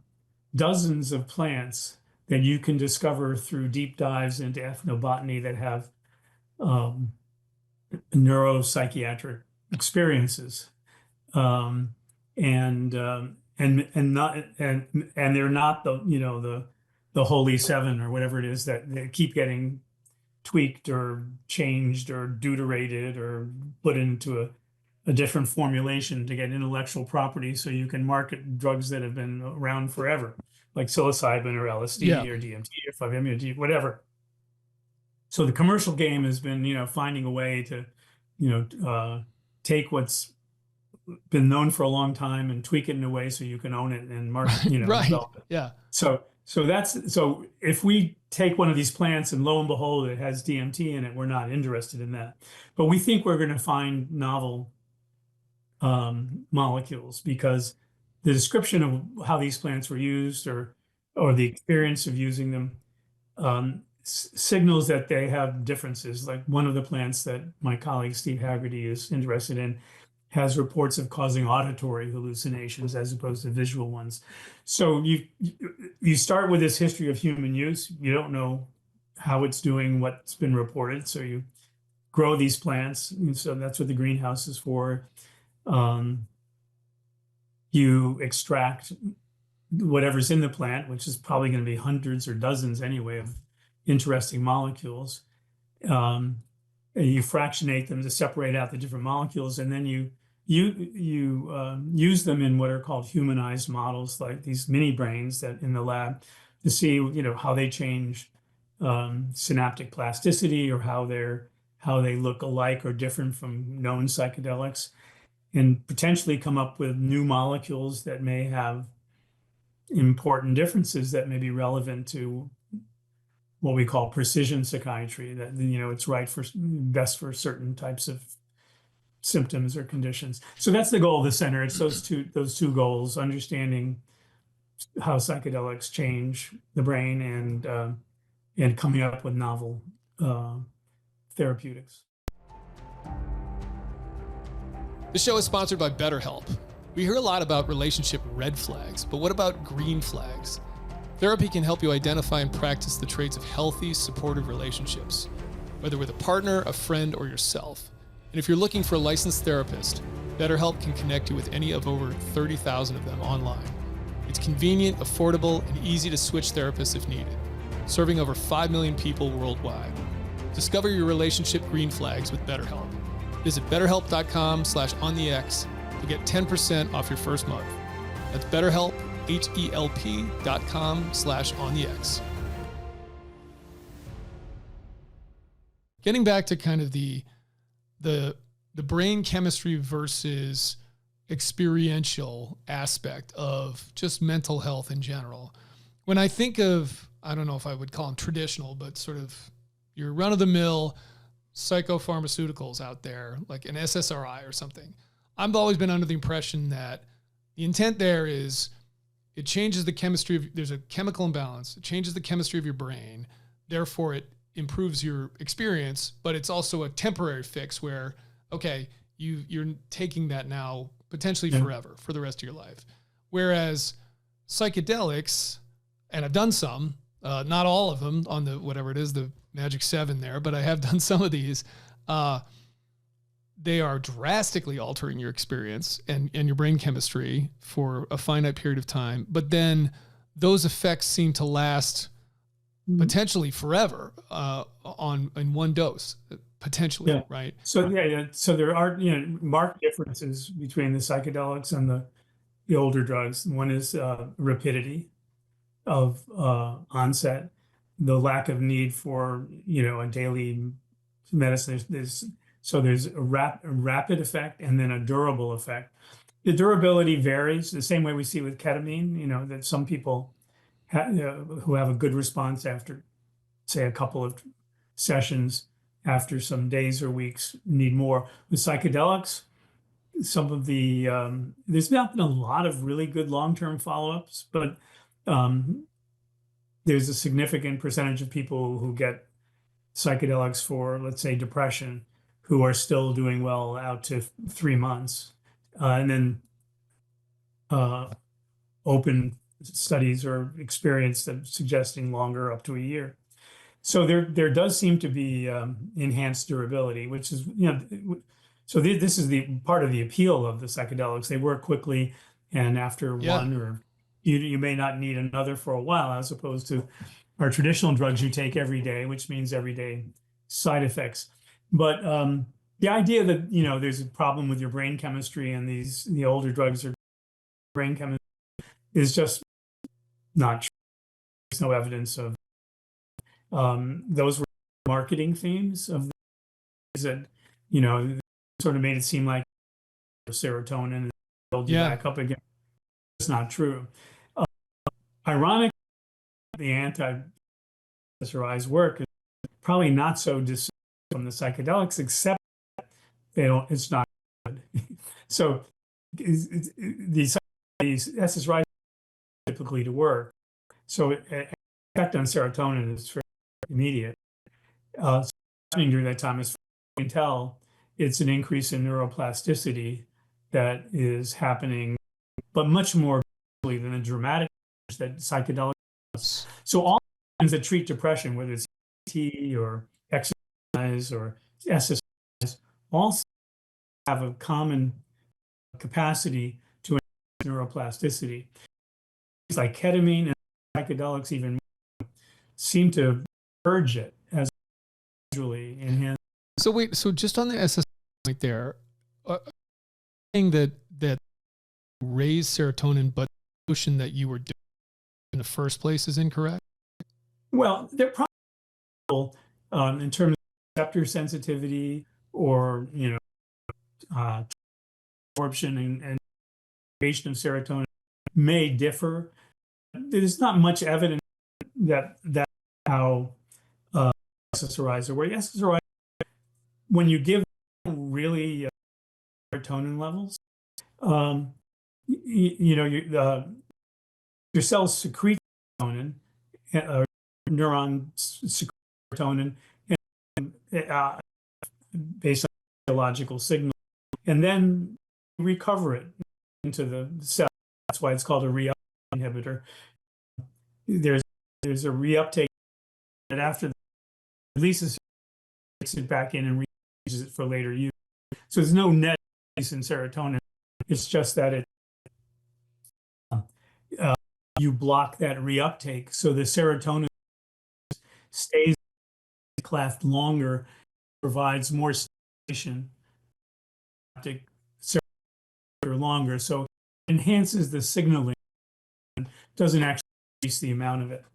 dozens of plants that you can discover through deep dives into ethnobotany that have neuropsychiatric experiences, and they're not the holy seven or whatever it is that they keep getting tweaked or changed or deuterated or put into a different formulation to get intellectual property so you can market drugs that have been around forever, like psilocybin or LSD or DMT or 5-MeO-DMT, whatever. So the commercial game has been, finding a way to, take what's been known for a long time and tweak it in a way so you can own it and market, right. develop it. Yeah. So if we take one of these plants and lo and behold, it has DMT in it, we're not interested in that. But we think we're going to find novel molecules, because the description of how these plants were used or the experience of using them signals that they have differences. Like one of the plants that my colleague Steve Haggerty is interested in has reports of causing auditory hallucinations as opposed to visual ones. So you start with this history of human use. You don't know how it's doing what's been reported. So you grow these plants. And so that's what the greenhouse is for. You extract whatever's in the plant, which is probably going to be hundreds or dozens anyway of interesting molecules. You fractionate them to separate out the different molecules, and then you use them in what are called humanized models, like these mini brains that in the lab, to see how they change synaptic plasticity, or how they look alike or different from known psychedelics, and potentially come up with new molecules that may have important differences that may be relevant to what we call precision psychiatry, that it's best for certain types of symptoms or conditions. So that's the goal of the center. It's those two goals: understanding how psychedelics change the brain and coming up with novel therapeutics. The show is sponsored by BetterHelp. We hear a lot about relationship red flags, but what about green flags? Therapy can help you identify and practice the traits of healthy, supportive relationships, whether with a partner, a friend, or yourself. And if you're looking for a licensed therapist, BetterHelp can connect you with any of over 30,000 of them online. It's convenient, affordable, and easy to switch therapists if needed, serving over 5 million people worldwide. Discover your relationship green flags with BetterHelp. Visit betterhelp.com/onthex to get 10% off your first month. That's BetterHelp, HELP.com/onthex. Getting back to kind of the brain chemistry versus experiential aspect of just mental health in general. When I think of, I don't know if I would call them traditional, but sort of your run-of-the-mill psychopharmaceuticals out there, like an SSRI or something, I've always been under the impression that the intent there is it changes the chemistry of, there's a chemical imbalance, it changes the chemistry of your brain, therefore it improves your experience, but it's also a temporary fix where, okay, you're taking that now potentially forever, for the rest of your life. Whereas psychedelics, and I've done some, not all of them on the, whatever it is, the Magic 7 there, but I have done some of these. They are drastically altering your experience and your brain chemistry for a finite period of time. But then those effects seem to last potentially forever in one dose. potentially, Yeah. right? So so there are marked differences between the psychedelics and the older drugs. One is rapidity of onset, the lack of need for a daily medicine. There's a rapid effect and then a durable effect. The durability varies the same way we see with ketamine. That some people who have a good response after, say, a couple of sessions, after some days or weeks, need more. With psychedelics, some of the there's not been a lot of really good long-term follow-ups, but there's a significant percentage of people who get psychedelics for, let's say, depression, who are still doing well out to 3 months. And then open studies or experience that suggesting longer, up to a year. So there does seem to be enhanced durability, which is, so this is the part of the appeal of the psychedelics. They work quickly, and after one, or you may not need another for a while, as opposed to our traditional drugs you take every day, which means everyday side effects. But the idea that there's a problem with your brain chemistry and the older drugs are brain chemistry is just not true. There's no evidence of those were marketing themes of that sort of made it seem like serotonin and build you back up again. It's not true. Ironically, the anti-SRIs work is probably not so distinct from the psychedelics, except it's not good. So these SSRIs typically to work. So effect on serotonin is very immediate. During that time, as you can tell, it's an increase in neuroplasticity that is happening, but much more than the dramatic that psychedelics. So all things that treat depression, whether it's ET or exercise or SSRIs, all have a common capacity to enhance neuroplasticity. Things like ketamine and psychedelics even seem to urge it as visually enhanced. So wait, so just on the SSRI right there, saying that raised serotonin, but the notion that you were doing in the first place is incorrect? Well, they're probably in terms of receptor sensitivity or absorption and creation of serotonin may differ. There's not much evidence that how SSRIs are. Where SSRIs, when you give really serotonin levels, your cells secrete serotonin, neurons secrete serotonin, and, based on biological signal, and then recover it into the cell. That's why it's called a reuptake inhibitor. There's a reuptake that after the releases, takes it back in and reuses it for later use. So there's no net increase in serotonin. It's just that you block that reuptake, so the serotonin stays in the cleft longer, provides more stimulation, longer, so it enhances the signaling, doesn't actually increase the amount of it.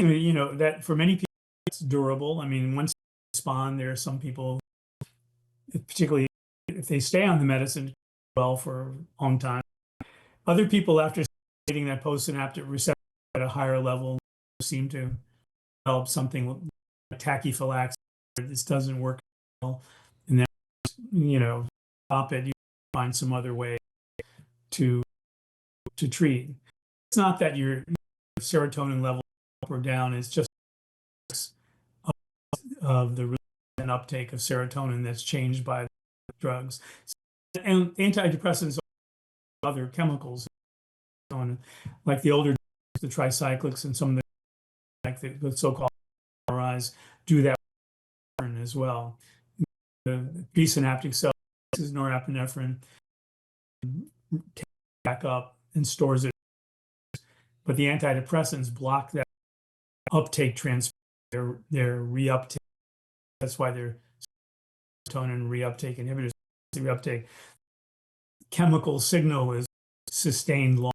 That for many people it's durable. I mean, once they respond, there are some people, particularly if they stay on the medicine well for a long time. Other people, after getting that postsynaptic receptor at a higher level, seem to develop something like tachyphylaxis. This doesn't work well, and then stop it. You find some other way to treat. It's not that your serotonin level up or down. It's just of the uptake of serotonin that's changed by drugs. And antidepressants, other chemicals, like the older, the tricyclics, and some of the so-called MRIs do that as well. The presynaptic cell is norepinephrine, takes it back up and stores it. But the antidepressants block that uptake, their reuptake. That's why they're serotonin reuptake inhibitors. The reuptake chemical signal is sustained long.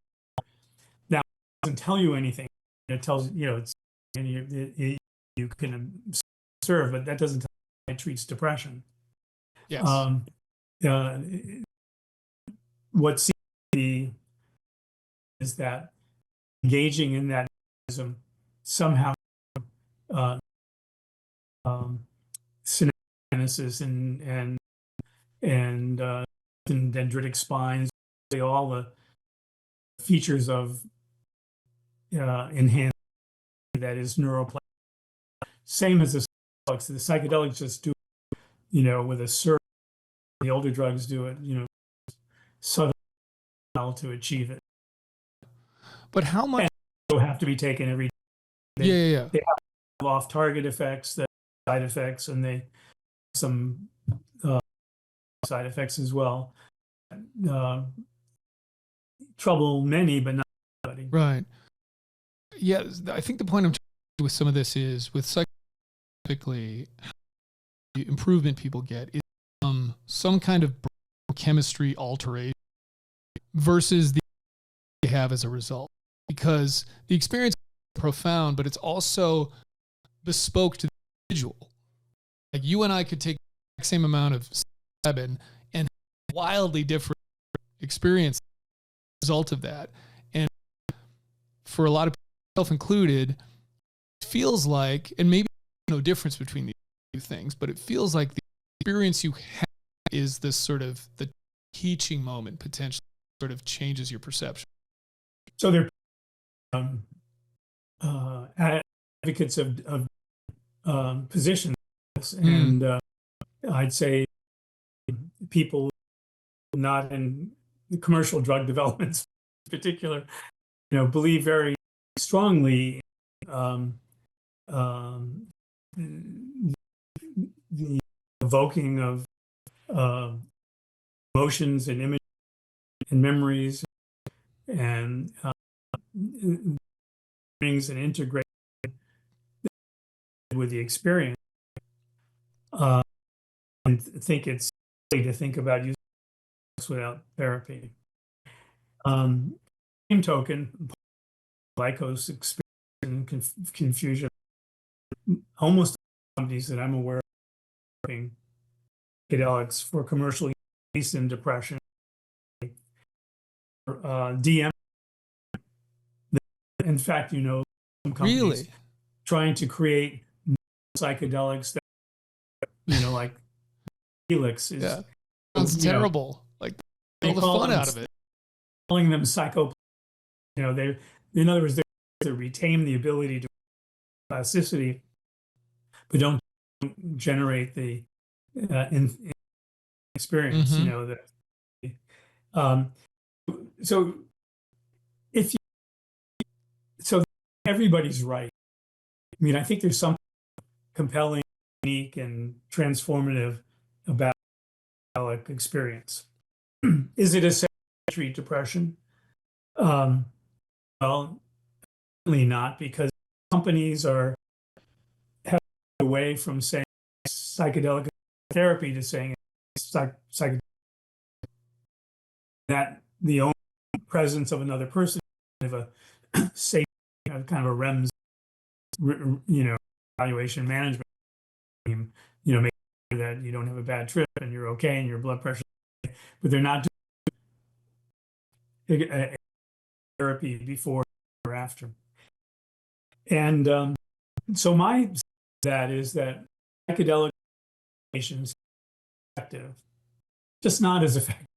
Now, it doesn't tell you anything. It tells it's and you can observe, but that doesn't tell you it treats depression. Yes. What seems to be is that engaging in that mechanism somehow synaptogenesis and dendritic spines, all the features of enhanced that is neuroplasticity. Same as the psychedelics. The psychedelics just do, with a certain, the older drugs do it, subtle to achieve it. But how much? They have to be taken every day. Yeah. They have off-target effects, that side effects, and they some side effects as well. Trouble many, but not everybody. Right. Yeah, I think the point I'm trying to do with some of this is with psychically, the improvement people get is some kind of chemistry alteration versus the they have as a result. Because the experience is profound, but it's also bespoke to the individual. Like you and I could take the same amount of psilocybin and wildly different experience as a result of that. And for a lot of people, self included, it feels like, and maybe no difference between these two things, but it feels like the experience you have is this sort of the teaching moment potentially sort of changes your perception. So they're advocates of positions, and I'd say people not in commercial drug developments in particular, believe very strongly the evoking of emotions and images and memories and things and integrate with the experience. And think it's silly to think about using this without therapy. Same token, glycose experience and confusion. Almost companies that I'm aware of psychedelics for commercial use in depression. DM. In fact, some companies Really? trying to create psychedelics that, like Helix is. Yeah. Sounds terrible. Like all the fun out of it. Calling them psycho. They, in other words, they retain the ability to plasticity, but don't generate the experience. Mm-hmm. So so everybody's right. I mean, I think there's something compelling, unique, and transformative about psychedelic experience. Is it a safe to treat depression? Well, certainly not, because companies are heading away from saying psychedelic therapy to saying psychedelic. That the only presence of another person of a safe kind of a REMS, evaluation management team, make sure that you don't have a bad trip and you're okay and your blood pressure, but they're not doing therapy before or after. And so my that is that psychedelic patients effective, just not as effective.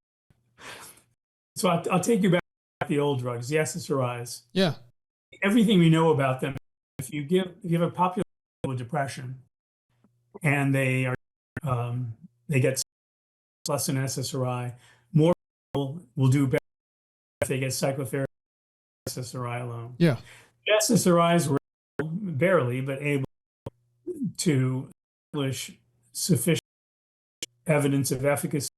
So I'll take you back to the old drugs, the SSRIs. Yeah. Everything we know about them, if you give a population with depression and they get less than SSRI, more people will do better if they get psychotherapy SSRI alone. Yeah. The SSRIs were barely, but able to establish sufficient evidence of efficacy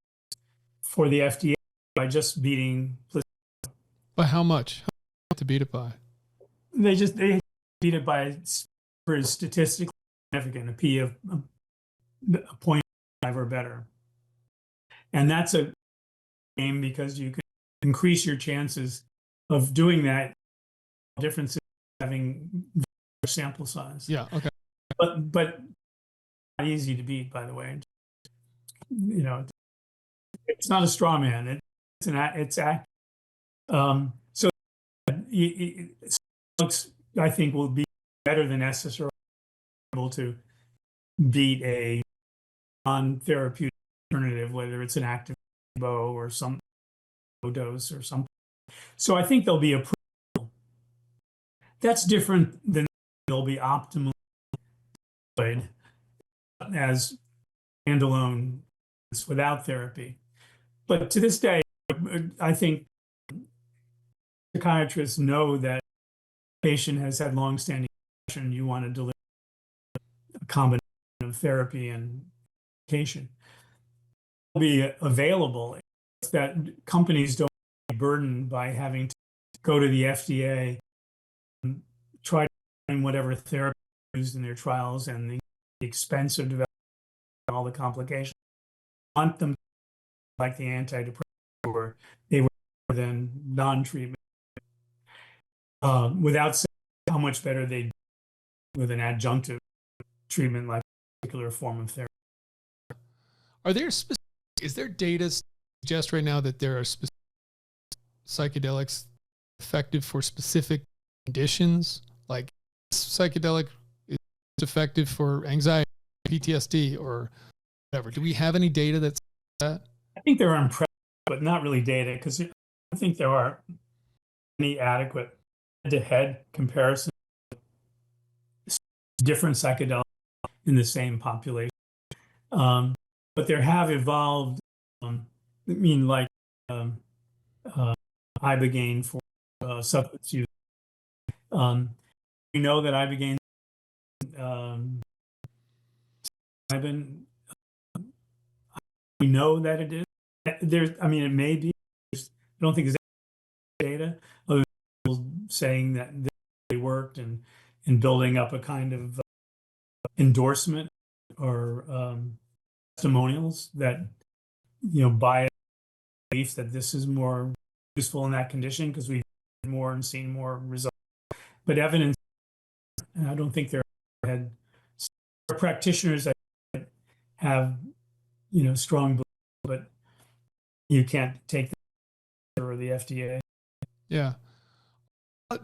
for the FDA by just beating placebo. By how much? How much to beat it by? They beat it by for statistically significant, a P of 0.5 or better. And that's a game because you can increase your chances of doing that. Differences having sample size. Yeah. Okay. But not easy to beat, by the way. You know, it's not a straw man. It's act. So I think will be better than SSRI able to beat a non-therapeutic alternative, whether it's an active placebo or some dose or something. So I think there'll be a that's different than they'll be optimally deployed as standalone without therapy. But to this day, I think psychiatrists know that a patient has had long-standing depression. You want to deliver a combination of therapy and medication. Will be available. It's that companies don't be burdened by having to go to the FDA and try to find whatever therapy used in their trials and the expense of developing all the complications. I want them like the antidepressants were, they were better than non-treatment. Without saying how much better they do with an adjunctive treatment like a particular form of therapy. Is there data suggest right now that there are specific psychedelics effective for specific conditions? Like psychedelic is effective for anxiety, PTSD, or whatever. Do we have any data that's that? I think there are impressive, but not really data, because I don't think there are any adequate head-to-head comparison of different psychedelics in the same population. But there have evolved, like ibogaine for substance use. We know that ibogaine, we know that it is. It may be. I don't think there's any data other than people saying that they worked and building up a kind of endorsement or testimonials that buy belief that this is more useful in that condition because we've more and seen more results. But evidence, I don't think there are practitioners that have strong belief, but you can't take the or the FDA. Yeah.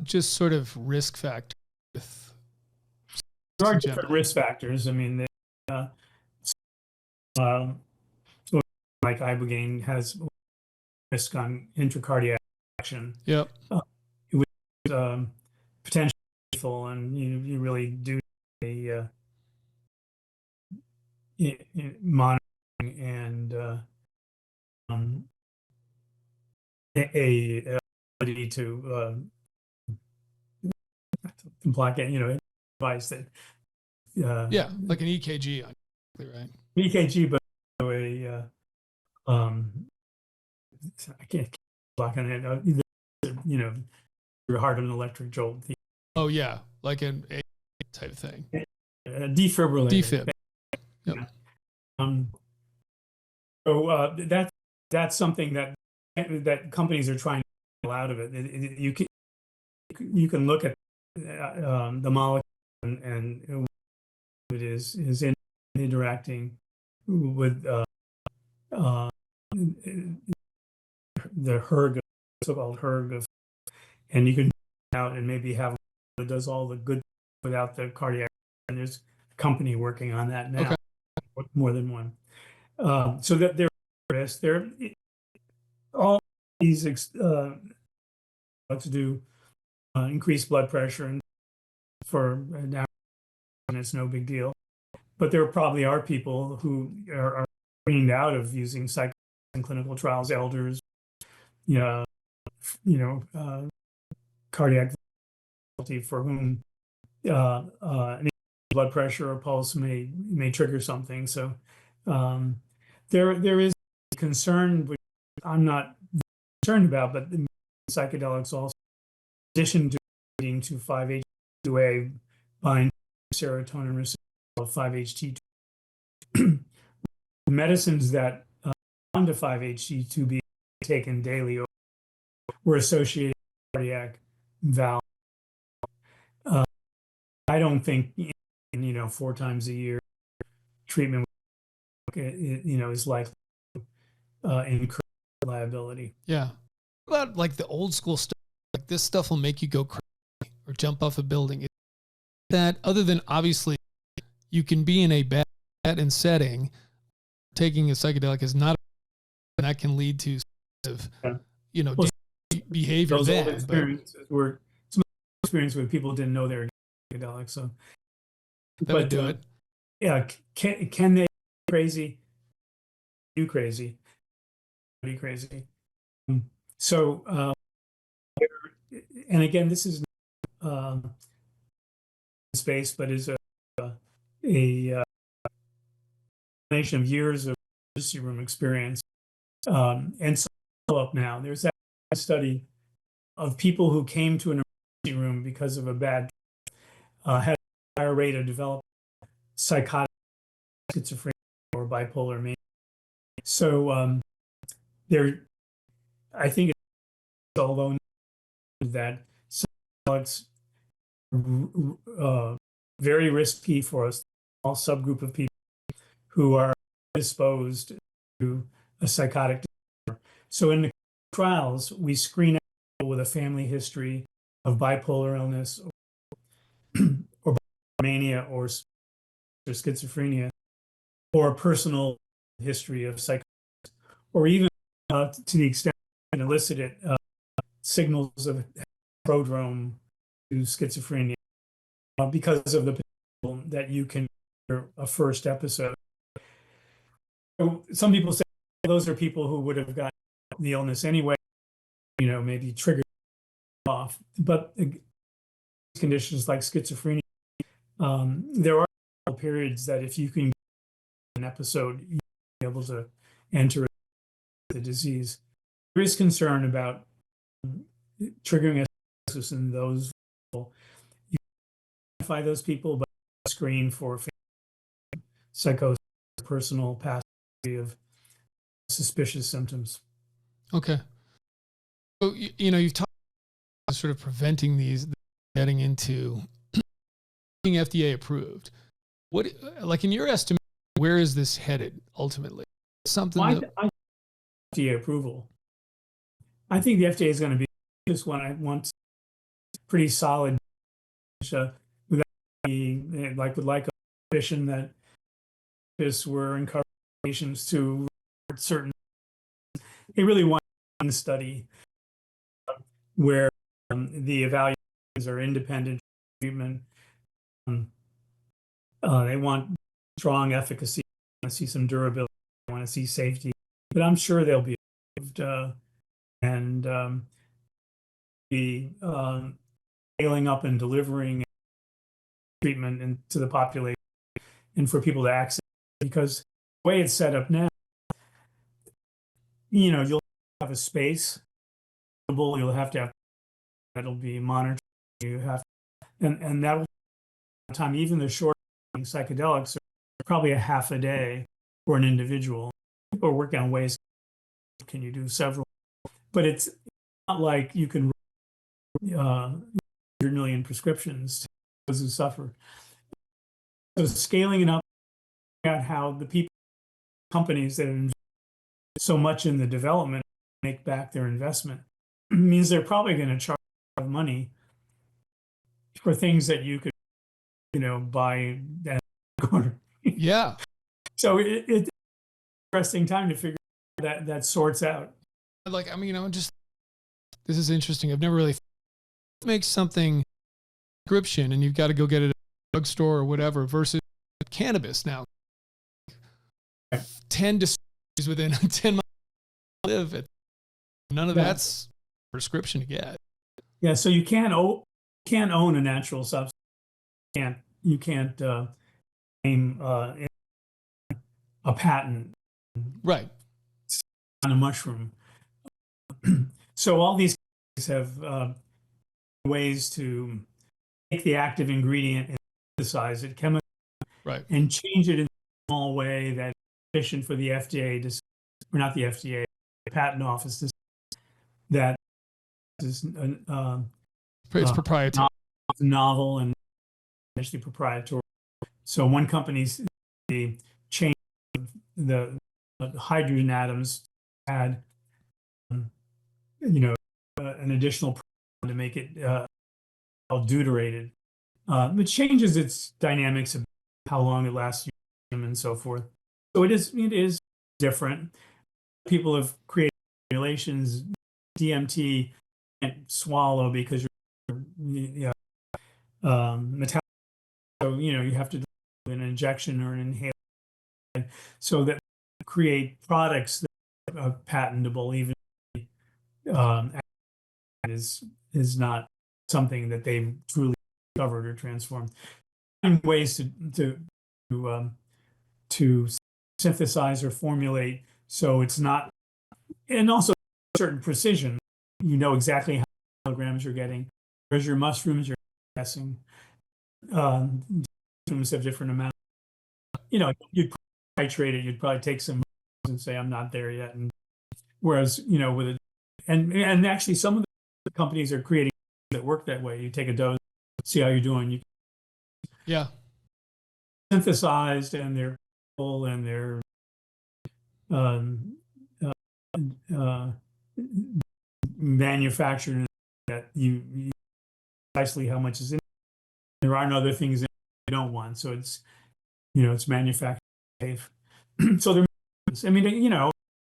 Just sort of risk factor with there are different risk factors. I mean, like ibogaine has risk on intracardiac action. Yep. It was potentially lethal, and you really do a monitoring and a ability to block it, advice that like an EKG, right? EKG, but I can't block on it. Your heart an electric jolt. Oh yeah, like an A type of thing. Defibrillator. Defib. Yep. So that's something that companies are trying to pull out of it. You can look at the molecule and it is interacting with the HERG, so-called HERG, and you can out and maybe have that does all the good without the cardiac. And there's a company working on that now, okay. More than one. So that there all these to do increase blood pressure and for now, and it's no big deal. But there probably are people who are weaned out of using psych in clinical trials, elders, cardiac for whom blood pressure or pulse may trigger something. So there is concern, which I'm not concerned about, but the psychedelics also, in addition to leading to 5-HT2A bind serotonin receptor 5-HT2, medicines that bound to 5-HT2B taken daily were associated with cardiac valve. I don't think 4 times a year treatment is likely to increase liability. Yeah. What about like the old school stuff? Like this stuff will make you go crazy or jump off a building. That other than obviously you can be in a bad setting, taking a psychedelic is not, and that can lead to behavior. Those then, old experiences were some experience where people didn't know they were psychedelic. So that would do it. Yeah. Can they be crazy? You crazy? Be crazy. So, and again, this is space, but is a combination of years of emergency room experience. And so up now, there's a study of people who came to an emergency room because of a bad, had a higher rate of developing psychotic schizophrenia or bipolar mania. So I think it's although that psychedelics very risky for a small subgroup of people who are disposed to a psychotic disorder. So in the trials, we screen out people with a family history of bipolar illness or mania or schizophrenia, or a personal history of psychosis, or even to the extent it elicited signals of prodrome to schizophrenia because of the potential that you can hear a first episode. So some people say those are people who would have got the illness anyway, maybe triggered off. But conditions like schizophrenia, there are periods that if you can get an episode, you'll be able to enter the disease. There is concern about triggering a psychosis in those people. You identify those people, but screen for psychosis, personal past of suspicious symptoms. Okay. So, you've talked about sort of preventing these getting into being FDA approved. What, like in your estimate, where is this headed ultimately? Something FDA approval. I think the FDA is going to be this one. I want pretty solid, without like a suspicion that this were encouraging patients to certain. They really want one study where the evaluations are independent treatment. They want strong efficacy. They want to see some durability. They want to see safety. But I'm sure they'll be approved and be scaling up and delivering treatment to the population and for people to access. Because the way it's set up now, you'll have a space, you'll have to have that'll be monitored. You have, and that will time. Even the short psychedelics are probably a half a day for an individual. People are working on ways. Can you do several? But it's not like you can 100 million prescriptions to those who suffer. So scaling it up, out how the companies that invest so much in the development make back their investment means they're probably going to charge a lot of money for things that you could, buy at the corner. Yeah. So it's an interesting time to figure out that sorts out. Like, this is interesting. I've never really make something prescription and you've got to go get it at a drugstore or whatever versus cannabis now. 10 dispensaries within 10 miles live at. None of that's prescription to get. Yeah, so you can't own a natural substance. You can't claim a patent, right, on a mushroom. So all these have ways to take the active ingredient and synthesize it chemically, right, and change it into small way that efficient for the FDA to, or not the FDA, the patent office to, that is It's proprietary. novel and actually proprietary. So one company's they changed the hydrogen atoms, add an additional to make it deuterated. It changes its dynamics of how long it lasts and so forth. So it is different. People have created formulations. DMT can't swallow because you're metabolic. So you have to do an injection or an inhaler. So that create products that are patentable, even is not something that they've truly discovered or transformed. Ways to synthesize or formulate so it's not, and also certain precision. You know exactly how many milligrams you're getting. Whereas your mushrooms, you're guessing. Mushrooms have different amounts. You'd titrate it. You'd probably take some and say, "I'm not there yet." And whereas with it, and actually some of the companies are creating that work that way. You take a dose, see how you're doing. Yeah. Synthesized, and they're full, and they're manufactured that you precisely how much is in. There aren't other things that you don't want, so it's manufactured safe. So there, I mean,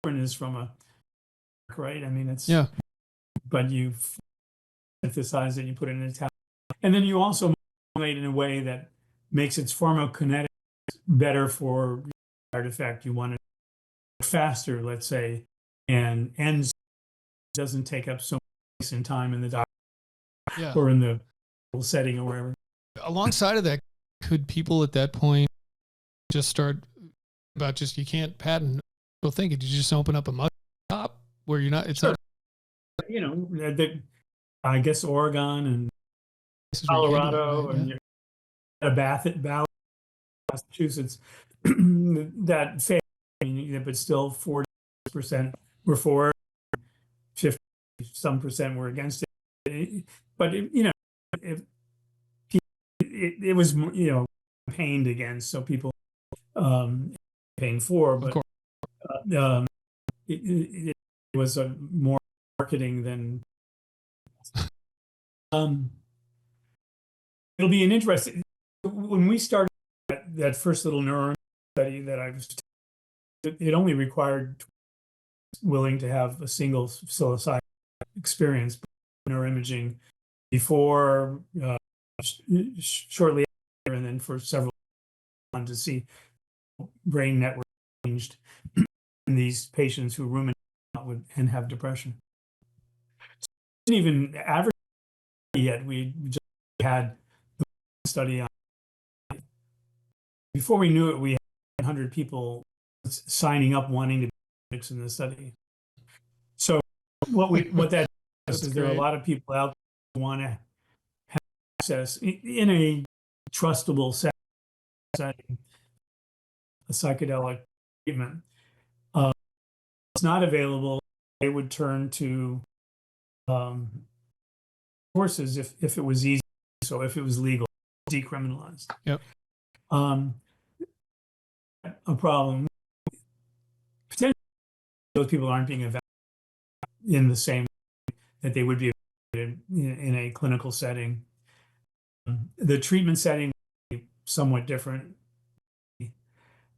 is from a right. I mean, it's but you synthesize it, you put it in a tablet, and then you also formulate in a way that makes its pharmacokinetics better for side effect. You want it faster, let's say, and ends doesn't take up so much in time in the doctor or in the setting or wherever. Alongside of that, could people at that point just start about you can't patent? Well, thinking, did you just open up a mug shop where you're not? It's not. I guess Oregon and Colorado and Ballard, Massachusetts, that failed, but still 40% were for it, 50% were against it. But it was campaigned against, so people paying for, but it was a more marketing than. It'll be an interesting. When we started that first little neuron study that I was, it only required willing to have a single psilocybin experience, neuroimaging before, shortly after, and then for several months to see brain network changed in these patients who ruminate and have depression. So it didn't even average yet. We just had the study on. Before we knew it, we had 100 people signing up wanting to be in the study. So what that does is there are a lot of people out there who want to have access in a trustable setting, a psychedelic treatment. It's not available. They would turn to courses if it was easy. So if it was legal, decriminalized. Yep. A problem. Potentially, those people aren't being evaluated in the same that they would be evaluated in a clinical setting. The treatment setting would be somewhat different,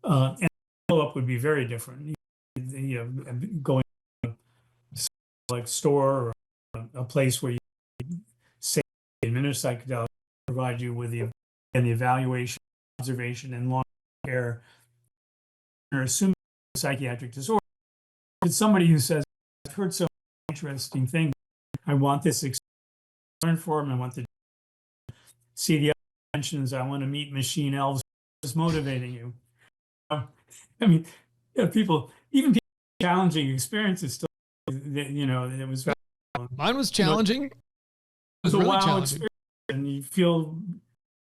and follow-up would be very different. Going to like store or a place where you say administer psychedelics, provide you with the evaluation, observation, and long care, or assuming psychiatric disorder. It's somebody who says, "I've heard so interesting things. I want this experience to learn for them. I want to see the other dimensions. I want to meet machine elves." What's motivating you? I mean, people challenging experiences still. It was. Mine was challenging. It was a really wild challenging, experience, and you feel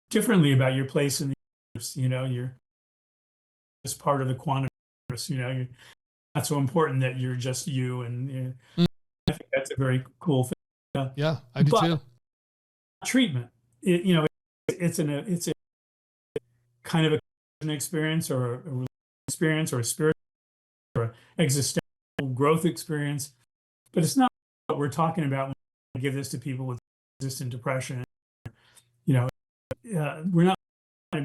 differently about your place in the universe. You're just part of the quantum universe. You're not so important that you're just you. And I think that's a very cool thing. Yeah, I do too. Treatment, it's a kind of an experience or a religious experience or a spiritual or an existential growth experience, but it's not what we're talking about when we give this to people with resistant depression. We're not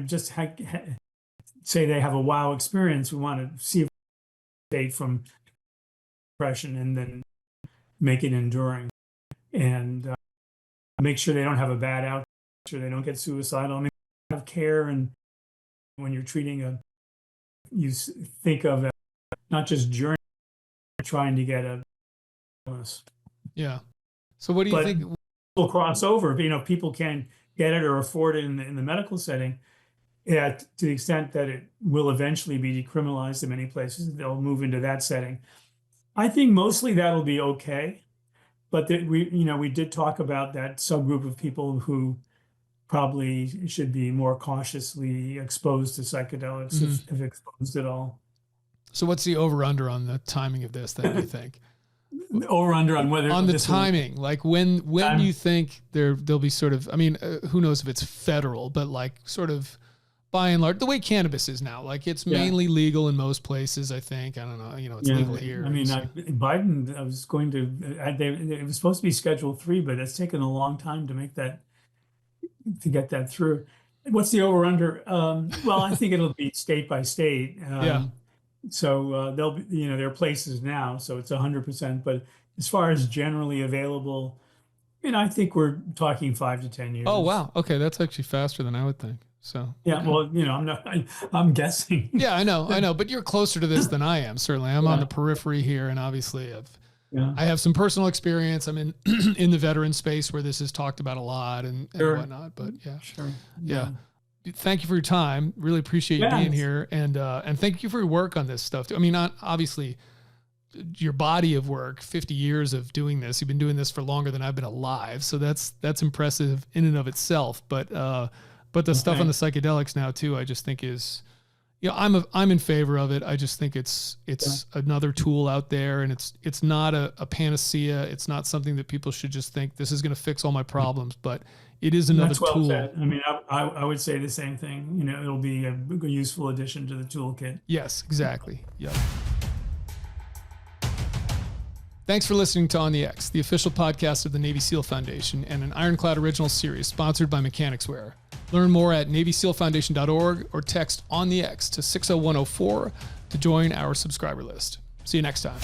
just say they have a wow experience. We want to see if they from depression and then make it enduring and make sure they don't have a bad outcome, make sure they don't get suicidal. I mean, have care, and when you're treating you think of it not just journey, trying to get a illness. Yeah. So what do you think? Will cross over. People can get it or afford it in the medical setting. To the extent that it will eventually be decriminalized in many places, they'll move into that setting. I think mostly that'll be okay, but we did talk about that subgroup of people who probably should be more cautiously exposed to psychedelics if exposed at all. So what's the over-under on the timing of this then, do you think? Over-under on whether... On the timing, like when you think there'll be sort of, I mean, who knows if it's federal, but like sort of by and large, the way cannabis is now, like it's mainly legal in most places, I think. I don't know, it's legal here. I mean, Biden, it was supposed to be Schedule 3, but it's taken a long time to get that through. What's the over-under? Well, I think it'll be state by state. So there'll be, there are places now, so it's 100%. But as far as generally available, I think we're talking 5 to 10 years. Oh, wow. Okay. That's actually faster than I would think. So, yeah, well, I'm guessing. Yeah, I know. But you're closer to this than I am. Certainly. I'm on the periphery here. And obviously I have some personal experience. I'm in the veteran space where this is talked about a lot and whatnot, but yeah. Thank you for your time. Really appreciate you being here. And thank you for your work on this stuff. I mean, obviously your body of work, 50 years of doing this, you've been doing this for longer than I've been alive. So that's impressive in and of itself. But the stuff on the psychedelics now too, I just think is, I'm in favor of it. I just think it's another tool out there, and it's not a panacea. It's not something that people should just think this is going to fix all my problems, but it is another tool. Said. I mean, I would say the same thing. It'll be a useful addition to the toolkit. Yes, exactly. Yep. Thanks for listening to On the X, the official podcast of the Navy SEAL Foundation and an Ironclad original series sponsored by Mechanicswear. Learn more at NavySEALFoundation.org or text On the X to 60104 to join our subscriber list. See you next time.